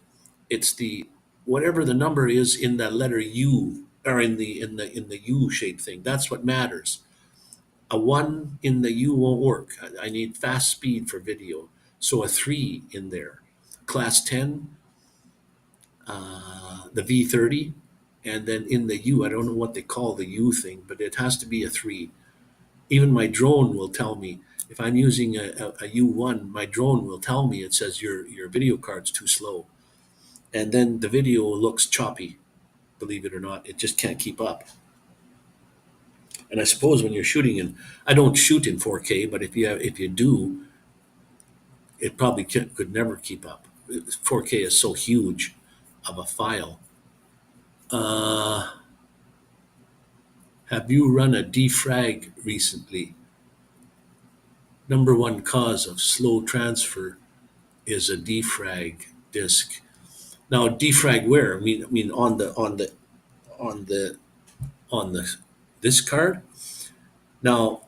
it's the whatever the number is in the letter U, or in the U shape thing. That's what matters. A 1 in the U won't work. I need fast speed for video. So a 3 in there. Class 10, the V30, and then in the U, I don't know what they call the U thing, but it has to be a 3. Even my drone will tell me if I'm using a U1, my drone will tell me, it says your video card's too slow. And then the video looks choppy, believe it or not. It just can't keep up. And I suppose when you're shooting I don't shoot in 4K, but if you do, it probably could never keep up. 4K is so huge of a file. Have you run a defrag recently? Number one cause of slow transfer is a defrag disk. Now, defrag where? I mean on the this card. Now,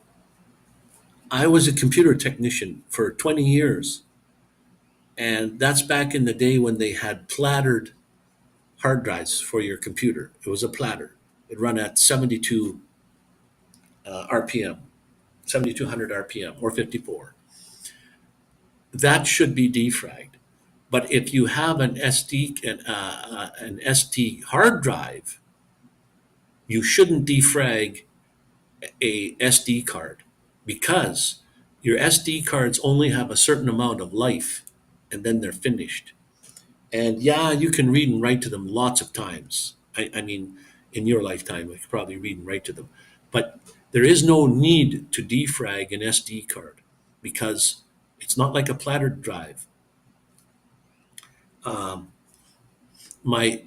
I was a computer technician for 20 years, and that's back in the day when they had plattered hard drives for your computer. It was a platter. It run at 72 RPM, 7200 RPM or 54. That should be defragged. But if you have an SD hard drive, you shouldn't defrag a SD card because your SD cards only have a certain amount of life and then they're finished. And yeah, you can read and write to them lots of times. I mean, in your lifetime, you could probably read and write to them. But there is no need to defrag an SD card because it's not like a plattered drive. My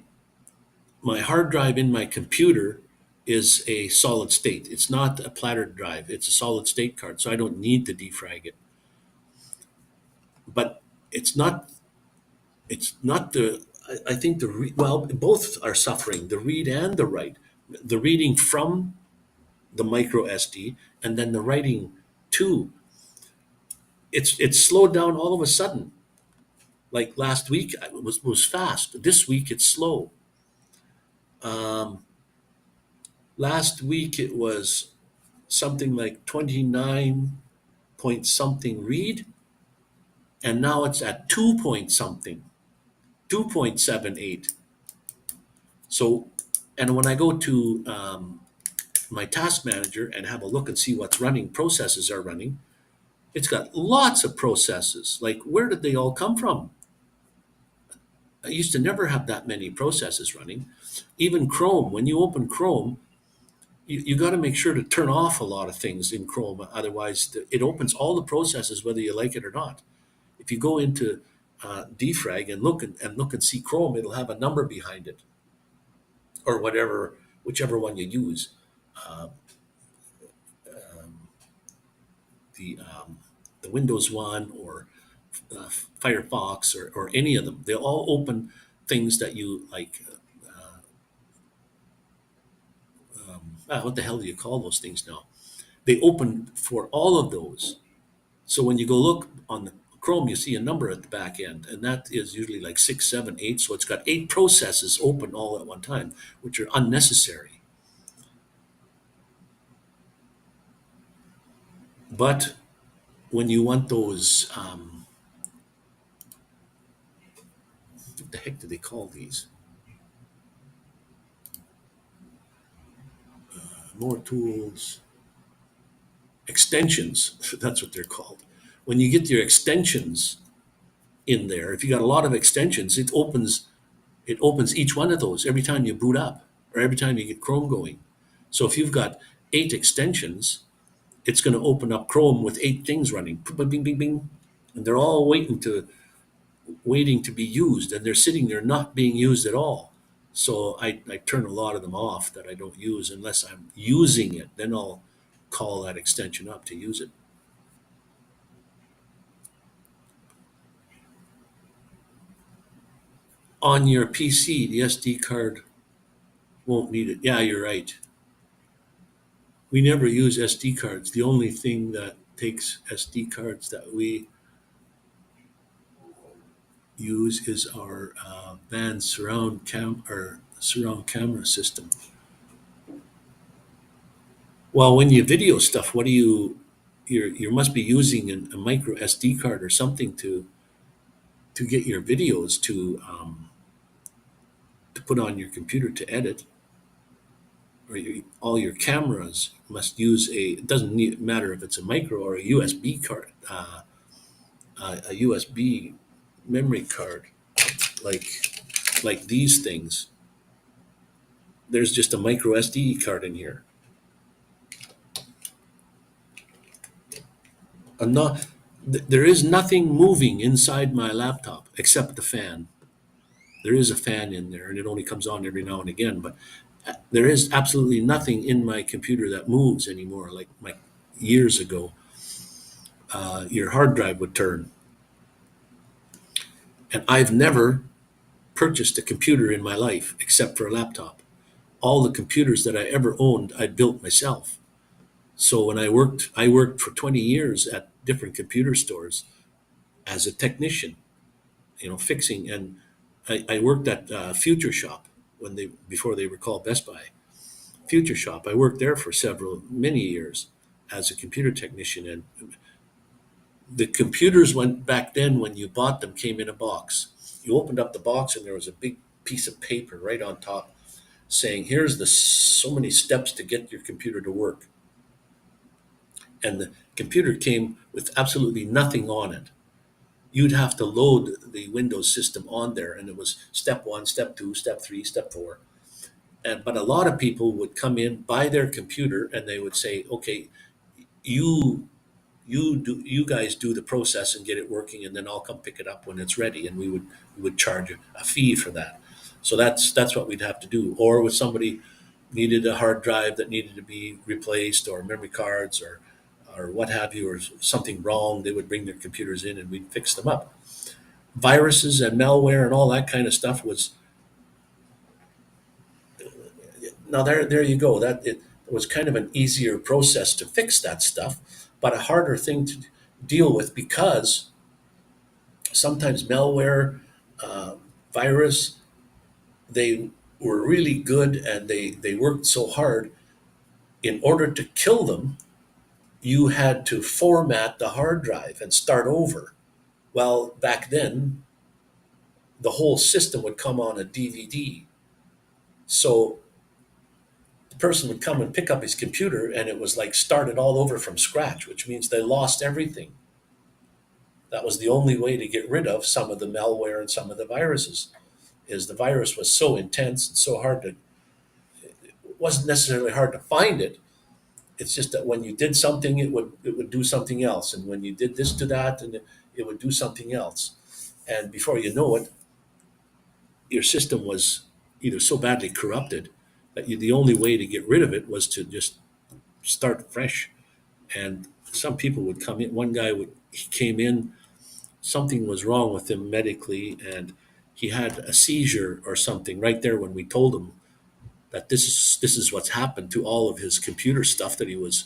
my hard drive in my computer is a solid state. It's not a plattered drive. It's a solid state card, so I don't need to defrag it. But it's not the I think well, both are suffering, the read and the write. The reading from the micro SD and then the writing to it's slowed down all of a sudden. Like last week it was fast. This week it's slow. Um, Last week it was something like 29 point something read, and now it's at 2 point something, 2.78. So, and when I go to my task manager and have a look and see what's running, processes are running, it's got lots of processes. Like, where did they all come from? I used to never have that many processes running. Even Chrome, when you open Chrome, you got to make sure to turn off a lot of things in Chrome. Otherwise, it opens all the processes, whether you like it or not. If you go into defrag and look and see Chrome, it'll have a number behind it, or whatever, whichever one you use. Uh, um, the Windows one, or Firefox, or any of them. They all open things that you like. What the hell do you call those things now? They open for all of those. So when you go look on the Chrome, you see a number at the back end, and that is usually like 6, 7, 8. So it's got 8 processes open all at one time, which are unnecessary. But when you want those, what the heck do they call these? More tools, extensions. That's what they're called. When you get your extensions in there, if you got a lot of extensions, it opens each one of those every time you boot up, or every time you get Chrome going. So if you've got 8 extensions, it's going to open up Chrome with 8 things running, bing, bing, bing, bing, and they're all waiting to be used, and they're sitting there not being used at all. So I turn a lot of them off that I don't use unless I'm using it. Then I'll call that extension up to use it. On your PC, the SD card won't need it. Yeah, you're right. We never use SD cards. The only thing that takes SD cards that we use is our van surround camera system. Well, when you video stuff, what do you must be using a micro SD card or something to get your videos to put on your computer to edit, or all your cameras must use it doesn't matter if it's a micro or a USB card, a USB memory card, like these things. There's just a micro SD card in here. Not, there is nothing moving inside my laptop except the fan. There is a fan in there, and it only comes on every now and again. But there is absolutely nothing in my computer that moves anymore. Like years ago, your hard drive would turn, and I've never purchased a computer in my life except for a laptop. All the computers that I ever owned, I built myself. So when I worked for 20 years at different computer stores as a technician, fixing. And I worked at Future Shop before they were called Best Buy. Future Shop. I worked there for many years as a computer technician. And the computers went back then, when you bought them, came in a box. You opened up the box and there was a big piece of paper right on top saying, here's the so many steps to get your computer to work. And the computer came with absolutely nothing on it. You'd have to load the Windows system on there, and it was step 1, step 2, step 3, step 4. But a lot of people would come in, buy their computer, and they would say, okay, you guys do the process and get it working, and then I'll come pick it up when it's ready, and we would charge a fee for that. So that's what we'd have to do. Or if somebody needed a hard drive that needed to be replaced, or memory cards, or what have you, or something wrong, they would bring their computers in and we'd fix them up. Viruses and malware and all that kind of stuff was, now there you go. That it was kind of an easier process to fix that stuff, but a harder thing to deal with, because sometimes malware, virus, they were really good, and they worked so hard. In order to kill them, you had to format the hard drive and start over. Well, back then, the whole system would come on a DVD. So the person would come and pick up his computer, and it was like started all over from scratch, which means they lost everything. That was the only way to get rid of some of the malware and some of the viruses, is the virus was so intense and so hard to, it wasn't necessarily hard to find it. It's just that when you did something, it would do something else, and when you did this to that, and it would do something else. And before you know it, your system was either so badly corrupted that the only way to get rid of it was to just start fresh. And some people would come in. One guy he came in, something was wrong with him medically, and he had a seizure or something right there when we told him that this is what's happened to all of his computer stuff that he was,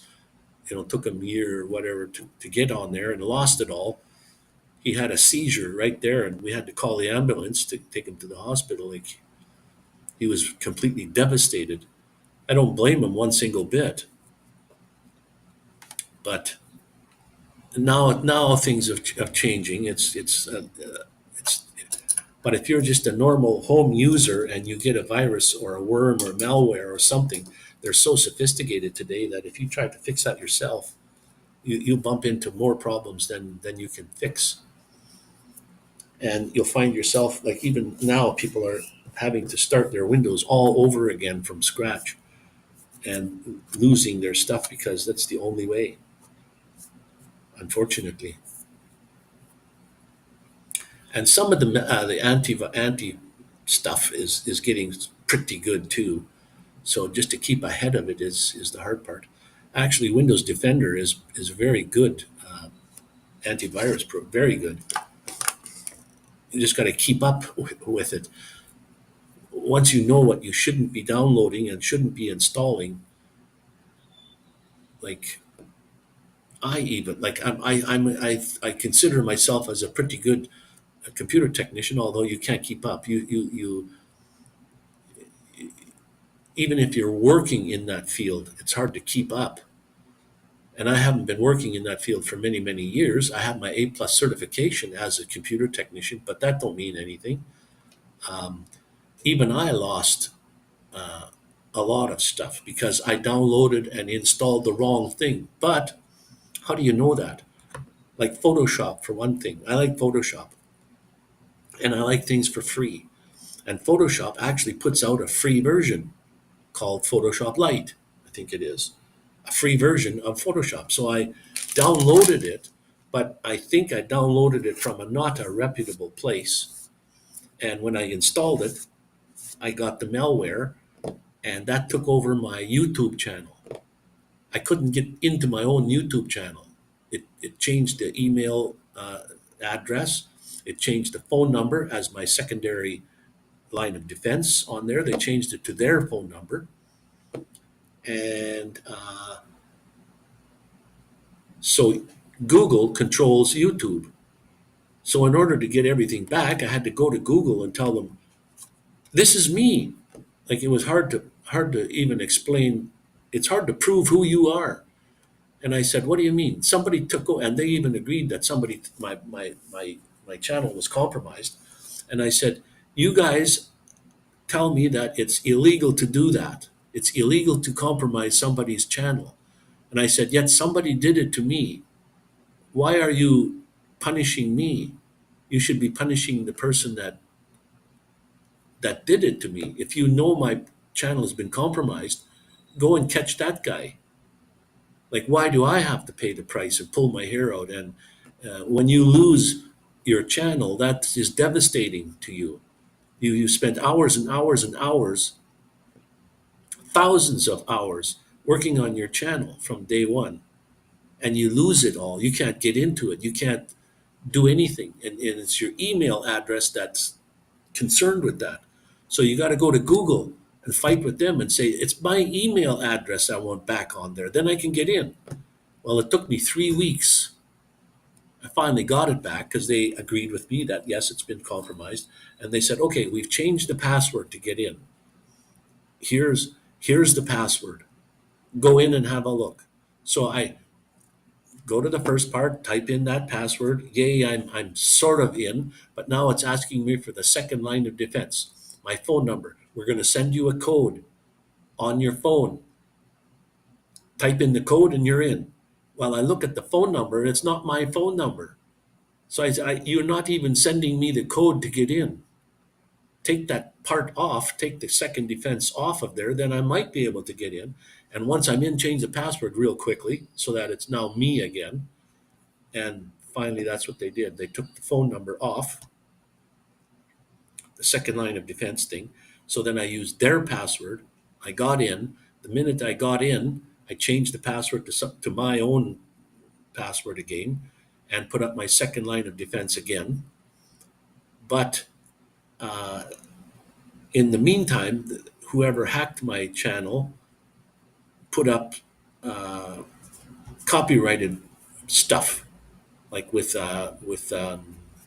took him a year or whatever to get on there and lost it all. He had a seizure right there, and we had to call the ambulance to take him to the hospital. Like, he was completely devastated. I don't blame him one single bit. But now things are changing. But if you're just a normal home user and you get a virus or a worm or malware or something, they're so sophisticated today that if you try to fix that yourself, you bump into more problems than you can fix. And you'll find yourself, like, even now, people are having to start their Windows all over again from scratch and losing their stuff because that's the only way, unfortunately. And some of the anti stuff is getting pretty good too. So just to keep ahead of it is the hard part. Actually, Windows Defender is very good antivirus, very good. You just got to keep up with it. Once you know what you shouldn't be downloading and shouldn't be installing, like I consider myself as a pretty good computer technician, although you can't keep up. You even if you're working in that field, it's hard to keep up. And I haven't been working in that field for many years. I have my A+ certification as a computer technician, but that don't mean anything. Even I lost a lot of stuff because I downloaded and installed the wrong thing. But how do you know that? Like Photoshop, for one thing. I like Photoshop, and I like things for free. And Photoshop actually puts out a free version called Photoshop Lite, I think it is. A free version of Photoshop. So I downloaded it, but I think I downloaded it from not a reputable place. And when I installed it, I got the malware, and that took over my YouTube channel. I couldn't get into my own YouTube channel. It changed the email address. It changed the phone number as my secondary line of defense on there. They changed it to their phone number. And so Google controls YouTube. So in order to get everything back, I had to go to Google and tell them, this is me. Like, it was hard to even explain. It's hard to prove who you are. And I said, what do you mean? Somebody took over, and they even agreed that my channel was compromised. And I said, you guys tell me that it's illegal to do that. It's illegal to compromise somebody's channel. And I said, yet somebody did it to me. Why are you punishing me? You should be punishing the person that did it to me. If you know my channel has been compromised, go and catch that guy. Like, why do I have to pay the price and pull my hair out? And when you lose your channel, that is devastating to you. You spent hours and hours and hours, thousands of hours, working on your channel from day one, and you lose it all. You can't get into it. You can't do anything. And it's your email address that's concerned with that. So you got to go to Google and fight with them and say, it's my email address I want back on there. Then I can get in. Well, it took me 3 weeks. I finally got it back because they agreed with me that, yes, it's been compromised. And they said, okay, we've changed the password to get in. Here's the password. Go in and have a look. So I go to the first part, type in that password. Yay, I'm sort of in, but now it's asking me for the second line of defense. My phone number. We're going to send you a code on your phone. Type in the code and you're in. Well, I look at the phone number, it's not my phone number. So you're not even sending me the code to get in. Take that part off, take the second defense off of there, then I might be able to get in. And once I'm in, change the password real quickly so that it's now me again. And finally, that's what they did. They took the phone number off, second line of defense thing. So then I used their password. I got in. The minute I got in, I changed the password to my own password again and put up my second line of defense again. But uh, in the meantime, whoever hacked my channel put up uh, copyrighted stuff, like with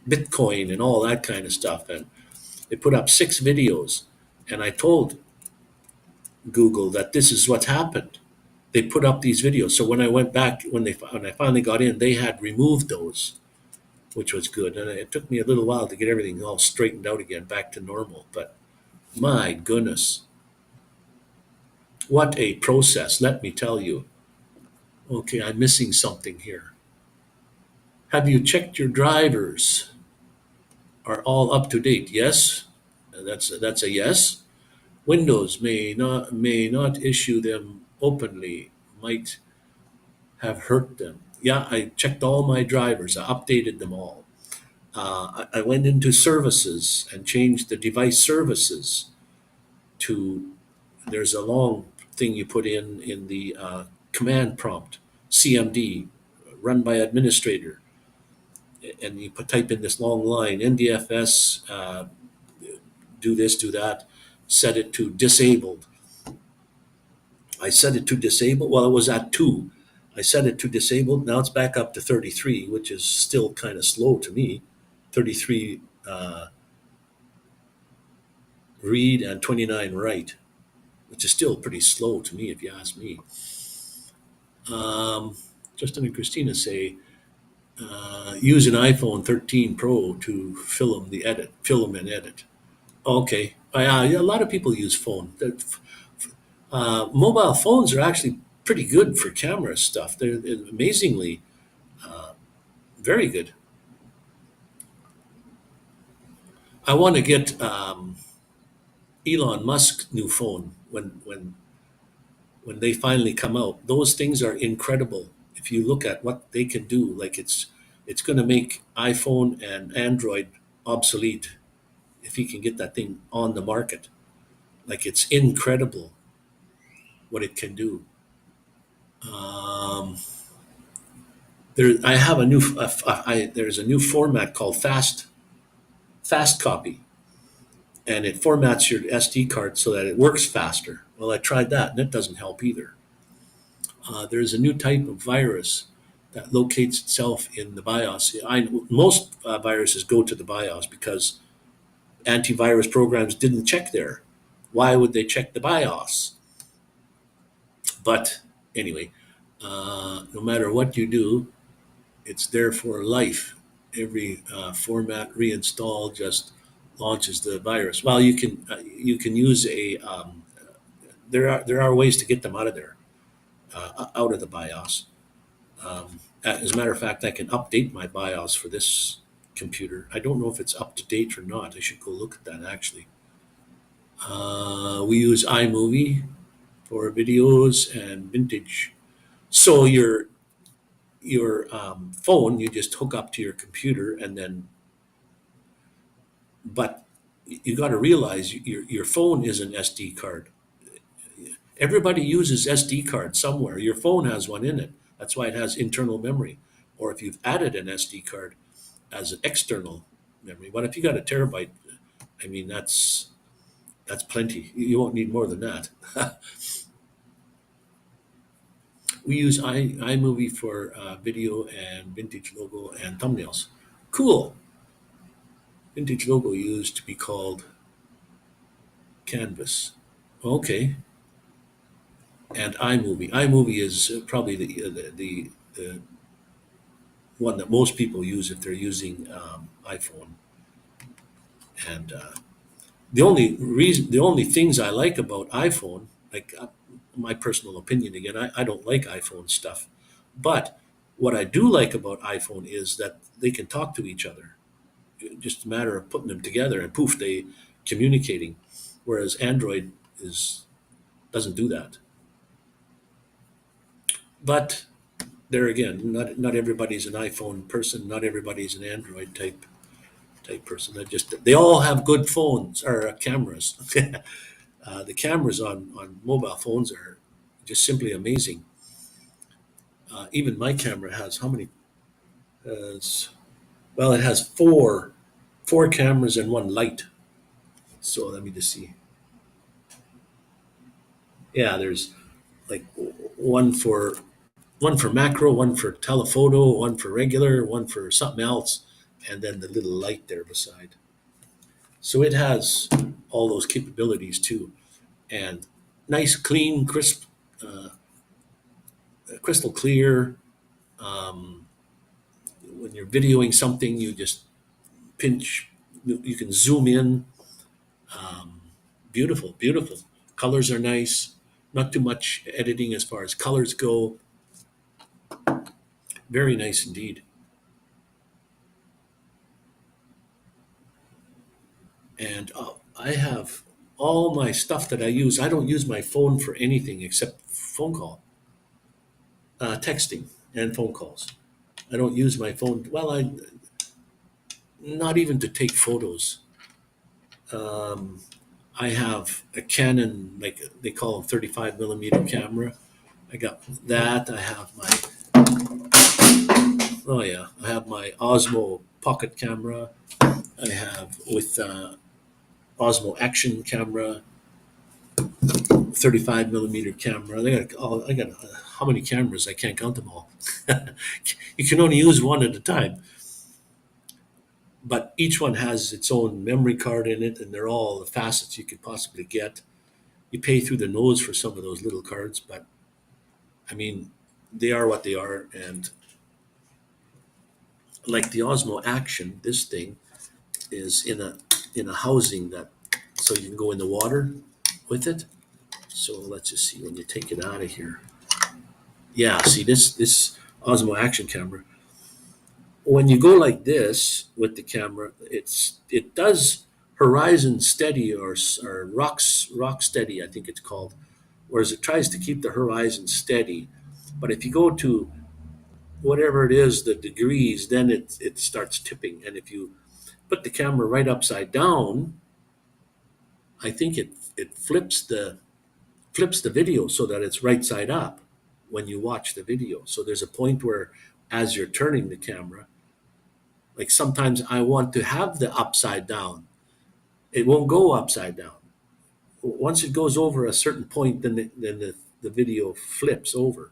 Bitcoin and all that kind of stuff, and they put up 6 videos. And I told Google that this is what happened. They put up these videos. So when I went back, when I finally got in, they had removed those, which was good. And it took me a little while to get everything all straightened out again, back to normal. But my goodness, what a process, let me tell you. Okay, I'm missing something here. Have you checked your drivers? Are all up to date? Yes. That's a yes. Windows may not issue them openly. Might have hurt them. Yeah, I checked all my drivers. I updated them all. I went into services and changed the device services to. There's a long thing you put in the command prompt, CMD, run by administrator, and you type in this long line, NDFS, do this, do that, set it to disabled. I set it to disabled. Well, it was at 2. I set it to disabled. Now it's back up to 33, which is still kind of slow to me. 33 read and 29 write, which is still pretty slow to me, if you ask me. Justin and Christina say, use an iPhone 13 Pro to film and edit. Okay. Yeah, a lot of people use phone. Mobile phones are actually pretty good for camera stuff. They're amazingly very good. I want to get Elon Musk's new phone when they finally come out. Those things are incredible. If you look at what they can do, like it's going to make iPhone and Android obsolete if he can get that thing on the market. Like it's incredible what it can do. Um, I have a new. There's a new format called fast copy, and it formats your SD card so that it works faster. Well, I tried that, and it doesn't help either. There's a new type of virus that locates itself in the BIOS. Most viruses go to the BIOS because antivirus programs didn't check there. Why would they check the BIOS? But anyway, no matter what you do, it's there for life. Every format reinstall just launches the virus. Well, you can use a there are ways to get them out of there, out of the BIOS. As a matter of fact, I can update my BIOS for this computer. I don't know if it's up to date or not. I should go look at that actually. We use iMovie for videos and vintage. So your phone, you just hook up to your computer, and then, but you got to realize your phone is an SD card. Everybody uses SD card somewhere. Your phone has one in it. That's why it has internal memory. Or if you've added an SD card as an external memory, but if you got a terabyte, I mean that's plenty. You won't need more than that. We use iMovie for video and vintage logo and thumbnails. Cool. Vintage logo used to be called Canvas. Okay. And iMovie. iMovie is probably the one that most people use if they're using iPhone. And the only things I like about iPhone, like my personal opinion again, I don't like iPhone stuff. But what I do like about iPhone is that they can talk to each other. Just a matter of putting them together and poof, they communicating. Whereas Android doesn't do that. But there again, not everybody's an iPhone person, not everybody's an Android type type person. They all have good phones or cameras. The cameras on mobile phones are just simply amazing. Even my camera has how many? Well, it has four cameras and one light. So let me just see. Yeah, there's like one for macro, one for telephoto, one for regular, one for something else, and then the little light there beside. So it has all those capabilities too, and nice, clean, crisp, uh, crystal clear. Um, when you're videoing something, you just pinch. You can zoom in. Um, Beautiful, beautiful. Colors are nice. Not too much editing as far as colors go. Very nice indeed. And I have all my stuff that I use. I don't use my phone for anything except phone call, texting, and phone calls. I don't use my phone. Well, I not even to take photos. Um, I have a Canon, like they call them 35 millimeter camera. I got that. Oh yeah, I have my Osmo pocket camera. I have with Osmo action camera, 35 millimeter camera. I got how many cameras? I can't count them all. You can only use one at a time, but each one has its own memory card in it, and they're all the fastest you could possibly get. You pay through the nose for some of those little cards, but I mean, they are what they are. And like the Osmo Action, this thing is in a housing that so you can go in the water with it. So let's just see when you take it out of here. Yeah, see this Osmo Action camera. When you go like this with the camera, it does horizon steady or rock steady, I think it's called. Whereas it tries to keep the horizon steady, but if you go to whatever it is, the degrees, then it starts tipping. And if you put the camera right upside down, I think it flips the video so that it's right side up when you watch the video. So there's a point where as you're turning the camera, like sometimes I want to have the upside down. It won't go upside down. Once it goes over a certain point, then the video flips over.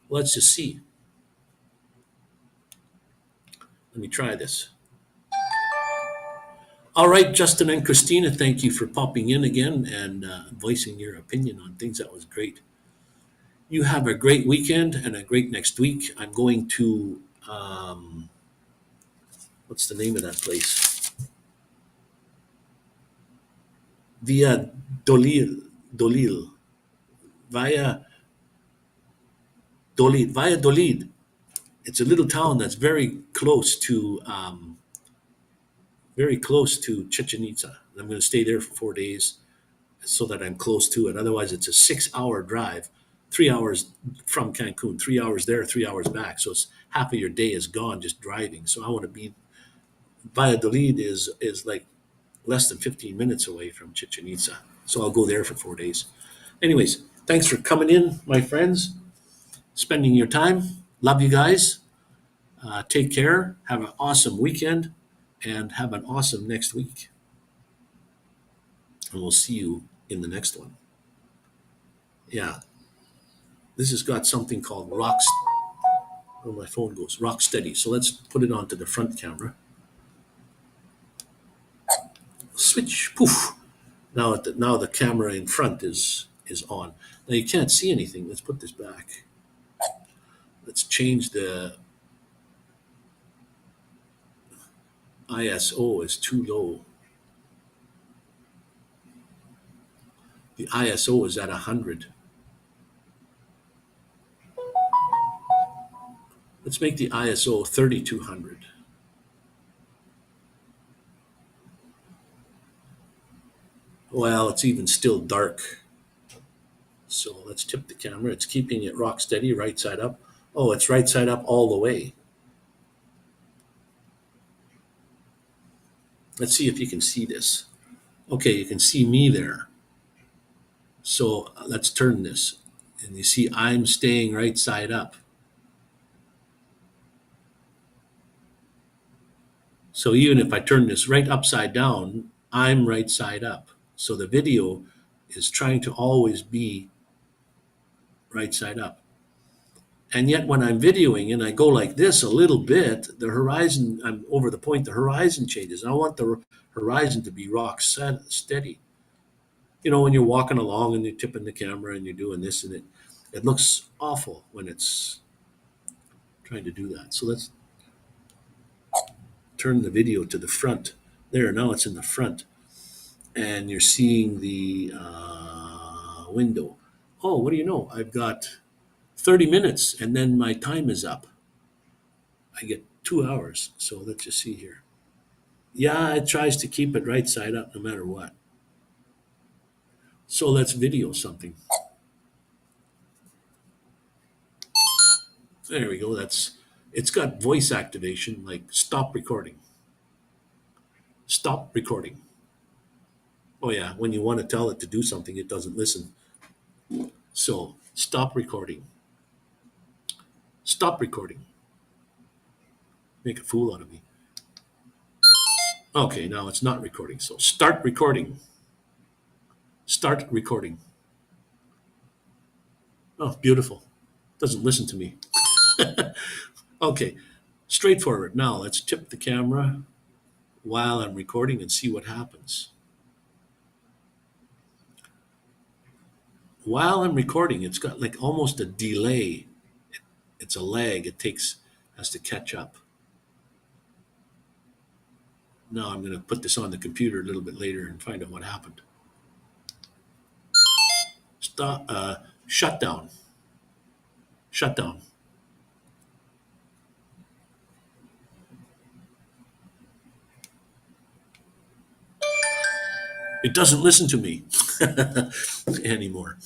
Let's just see. Let me try this. All right, Justin and Christina, thank you for popping in again and voicing your opinion on things. That was great. You have a great weekend and a great next week. I'm going to, what's the name of that place? Via Dolil, via Dolid. It's a little town that's very close to Chichen Itza. I'm going to stay there for 4 days so that I'm close to it. Otherwise, it's a 6 hour drive, 3 hours from Cancun, 3 hours there, 3 hours back. So it's half of your day is gone just driving. So I want to be. Valladolid is like less than 15 minutes away from Chichen Itza. So I'll go there for 4 days. Anyways, thanks for coming in, my friends, spending your time. Love you guys. Take care. Have an awesome weekend and have an awesome next week. And we'll see you in the next one. Yeah, this has got something called oh, my phone goes rock steady. So let's put it onto the front camera. Switch, poof. Now the camera in front is on. Now you can't see anything. Let's put this back. Let's change the ISO is too low. The ISO is at 100. Let's make the ISO 3200. Well, it's even still dark. So let's tip the camera. It's keeping it rock steady, right side up. Oh, it's right side up all the way. Let's see if you can see this. Okay, you can see me there. So let's turn this. And you see I'm staying right side up. So even if I turn this right upside down, I'm right side up. So the video is trying to always be right side up. And yet when I'm videoing and I go like this a little bit, the horizon, I'm over the point, the horizon changes. I want the horizon to be rock steady. You know, when you're walking along and you're tipping the camera and you're doing this and it looks awful when it's trying to do that. So let's turn the video to the front. There, now it's in the front. And you're seeing the window. Oh, what do you know? I've got 30 minutes and then my time is up. I get 2 hours. So let's just see here. Yeah, it tries to keep it right side up no matter what. So let's video something. There we go. It's got voice activation, like stop recording. Stop recording. Oh yeah, when you want to tell it to do something, it doesn't listen. So stop recording. Stop recording. Make a fool out of me. Okay, now it's not recording. So start recording. Start recording. Oh, beautiful. Doesn't listen to me. Okay, straightforward. Now let's tip the camera while I'm recording and see what happens. While I'm recording, it's got like almost a delay. It's a lag. Has to catch up. Now I'm going to put this on the computer a little bit later and find out what happened. Stop. Shutdown. Shutdown. It doesn't listen to me anymore.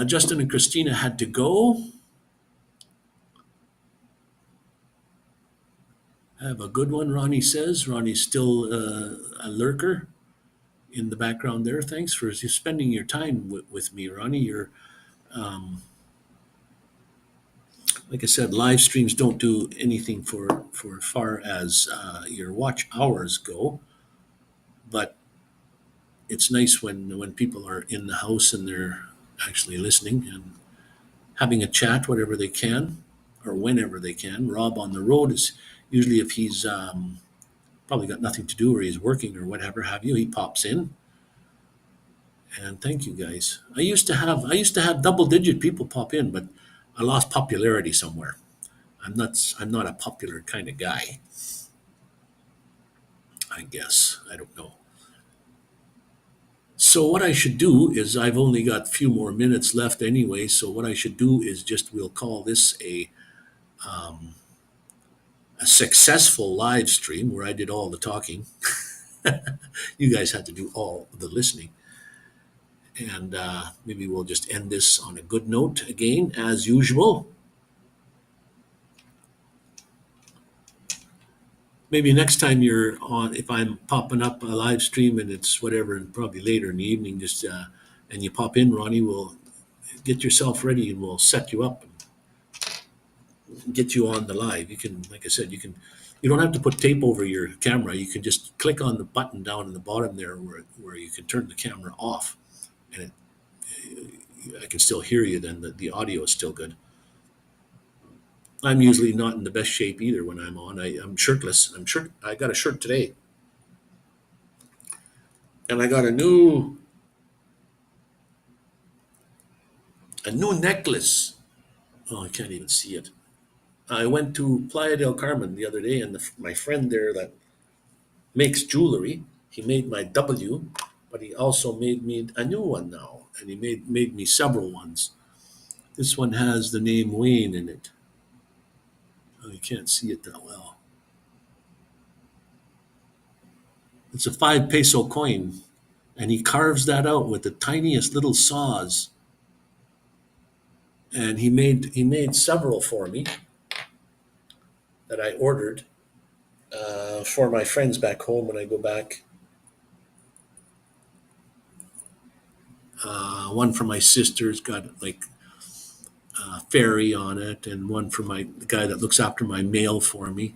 Justin and Christina had to go. Have a good one, Ronney says. Ronnie's still a lurker in the background there. Thanks for spending your time with me, Ronney. You're, like I said, live streams don't do anything for far as your watch hours go, but it's nice when people are in the house and they're actually listening and having a chat, whatever they can, or whenever they can. Rob on the road is usually if he's probably got nothing to do or he's working or whatever have you, he pops in. And thank you guys. I used to have double-digit people pop in, but I lost popularity somewhere. I'm not a popular kind of guy. I guess. I don't know. So what I should do is I've only got a few more minutes left anyway. So what I should do is we'll call this a successful live stream where I did all the talking. You guys had to do all the listening. And maybe we'll just end this on a good note again, as usual. Maybe next time you're on, if I'm popping up a live stream and it's whatever, and probably later in the evening, just and you pop in, Ronney, we'll get yourself ready and we'll set you up and get you on the live. You can, like I said, you don't have to put tape over your camera. You can just click on the button down in the bottom there where you can turn the camera off, and I can still hear you. Then the audio is still good. I'm usually not in the best shape either when I'm on. I'm shirtless. I got a shirt today. And I got a new necklace. Oh, I can't even see it. I went to Playa del Carmen the other day, and my friend there that makes jewelry, he made my W, but he also made me a new one now, and he made me several ones. This one has the name Wayne in it. Oh, you can't see it that well. It's a 5 peso coin, and he carves that out with the tiniest little saws. And he made several for me that I ordered. for my friends back home when I go back. One for my sister's got like fairy on it, and one for the guy that looks after my mail for me,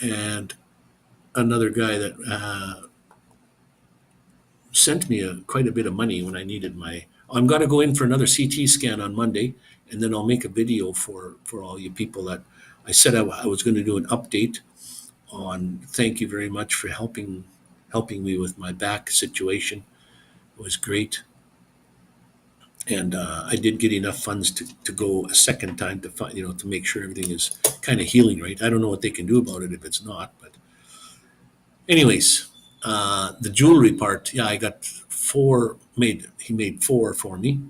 and another guy that sent me quite a bit of money when I needed my. I'm going to go in for another CT scan on Monday, and then I'll make a video for all you people that I said I was going to do an update on. Thank you very much for helping me with my back situation. It was great. And I did get enough funds to go a second time to find, to make sure everything is kind of healing right. I don't know what they can do about it if it's not, but anyways, the jewelry part, yeah, I got four made. He made four for me,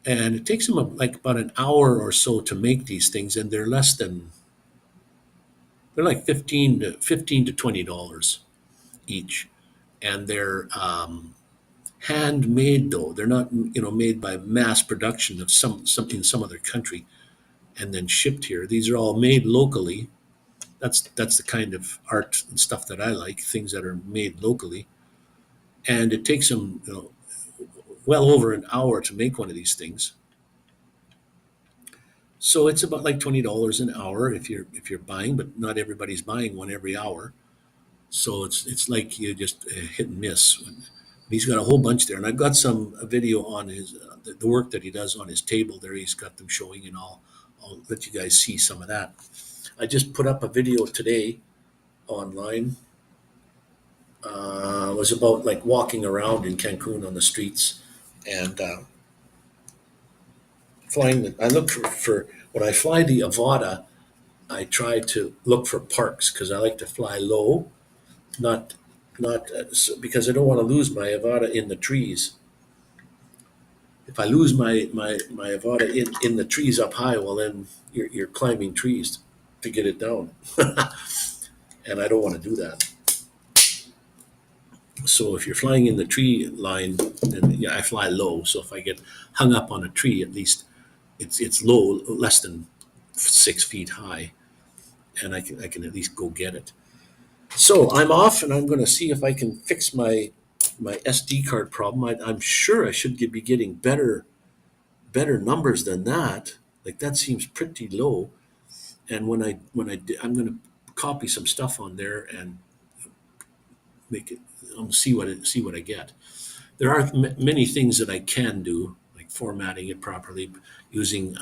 and it takes him like about an hour or so to make these things, and they're like $15 to $20 each, and they're handmade though. They're not made by mass production of some in some other country and then shipped here. These are all made locally. That's the kind of art and stuff that I like, things that are made locally. And it takes them well over an hour to make one of these things. So it's about like $20 an hour if you're buying, but not everybody's buying one every hour. So it's like you just hit and miss. He's got a whole bunch there, and I've got a video on his the work that he does on his table there. He's got them showing, and I'll let you guys see some of that. I just put up a video today online. It was about like walking around in Cancun on the streets and flying. I look for when I fly the Avata. I try to look for parks because I like to fly low, not because I don't want to lose my Avata in the trees. If I lose my Avata in the trees up high, well then you're climbing trees to get it down, and I don't want to do that. So if you're flying in the tree line, then yeah, I fly low. So if I get hung up on a tree, at least it's low, less than 6 feet high, and I can at least go get it. So I'm off, and I'm going to see if I can fix my SD card problem. I'm sure I should be getting better numbers than that. Like that seems pretty low. And I'm going to copy some stuff on there and make it. See what I get. There are many things that I can do, like formatting it properly, using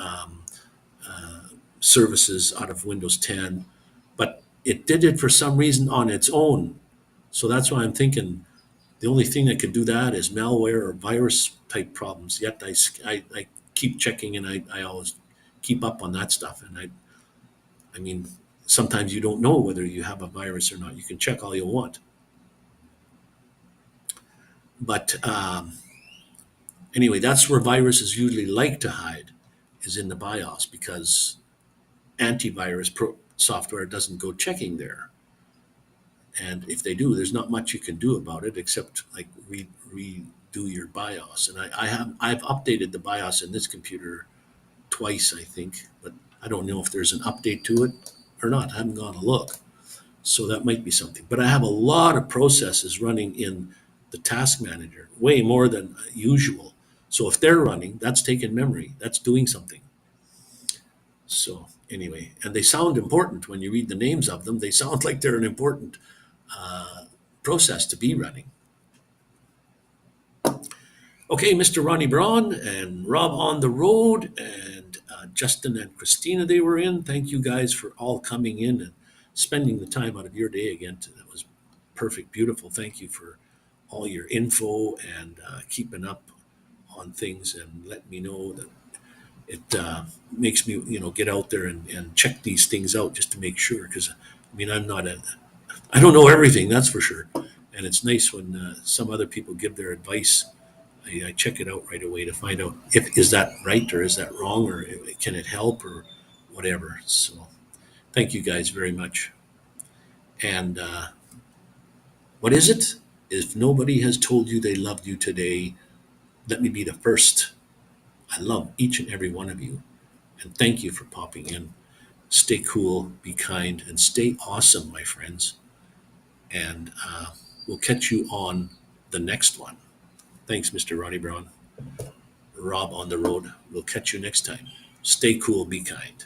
services out of Windows 10, but it did it for some reason on its own. So that's why I'm thinking the only thing that could do that is malware or virus type problems. Yet I keep checking, and I always keep up on that stuff. And I mean, sometimes you don't know whether you have a virus or not. You can check all you want. But anyway, that's where viruses usually like to hide, is in the BIOS, because antivirus software doesn't go checking there. And if they do, there's not much you can do about it except like redo your BIOS. And I've updated the BIOS in this computer twice, I think, but I don't know if there's an update to it or not. I haven't gone to look. So that might be something. But I have a lot of processes running in the task manager, way more than usual. So if they're running, that's taking memory. That's doing something. So anyway, and they sound important when you read the names of them. They sound like they're an important process to be running. Okay, Mr. Ronney Braun and Rob on the road, and Justin and Christina, they were in. Thank you guys for all coming in and spending the time out of your day again. That was perfect, beautiful. Thank you for all your info and keeping up on things and letting me know that it makes me, get out there and check these things out just to make sure. Because I mean, I don't know everything, that's for sure. And it's nice when some other people give their advice. I check it out right away to find out if is that right or is that wrong, or can it help or whatever. So thank you guys very much. And what is it? If nobody has told you they loved you today, let me be the first. I love each and every one of you. And thank you for popping in. Stay cool, be kind, and stay awesome, my friends. And we'll catch you on the next one. Thanks, Mr. Ronney Braun. Rob on the road. We'll catch you next time. Stay cool, be kind.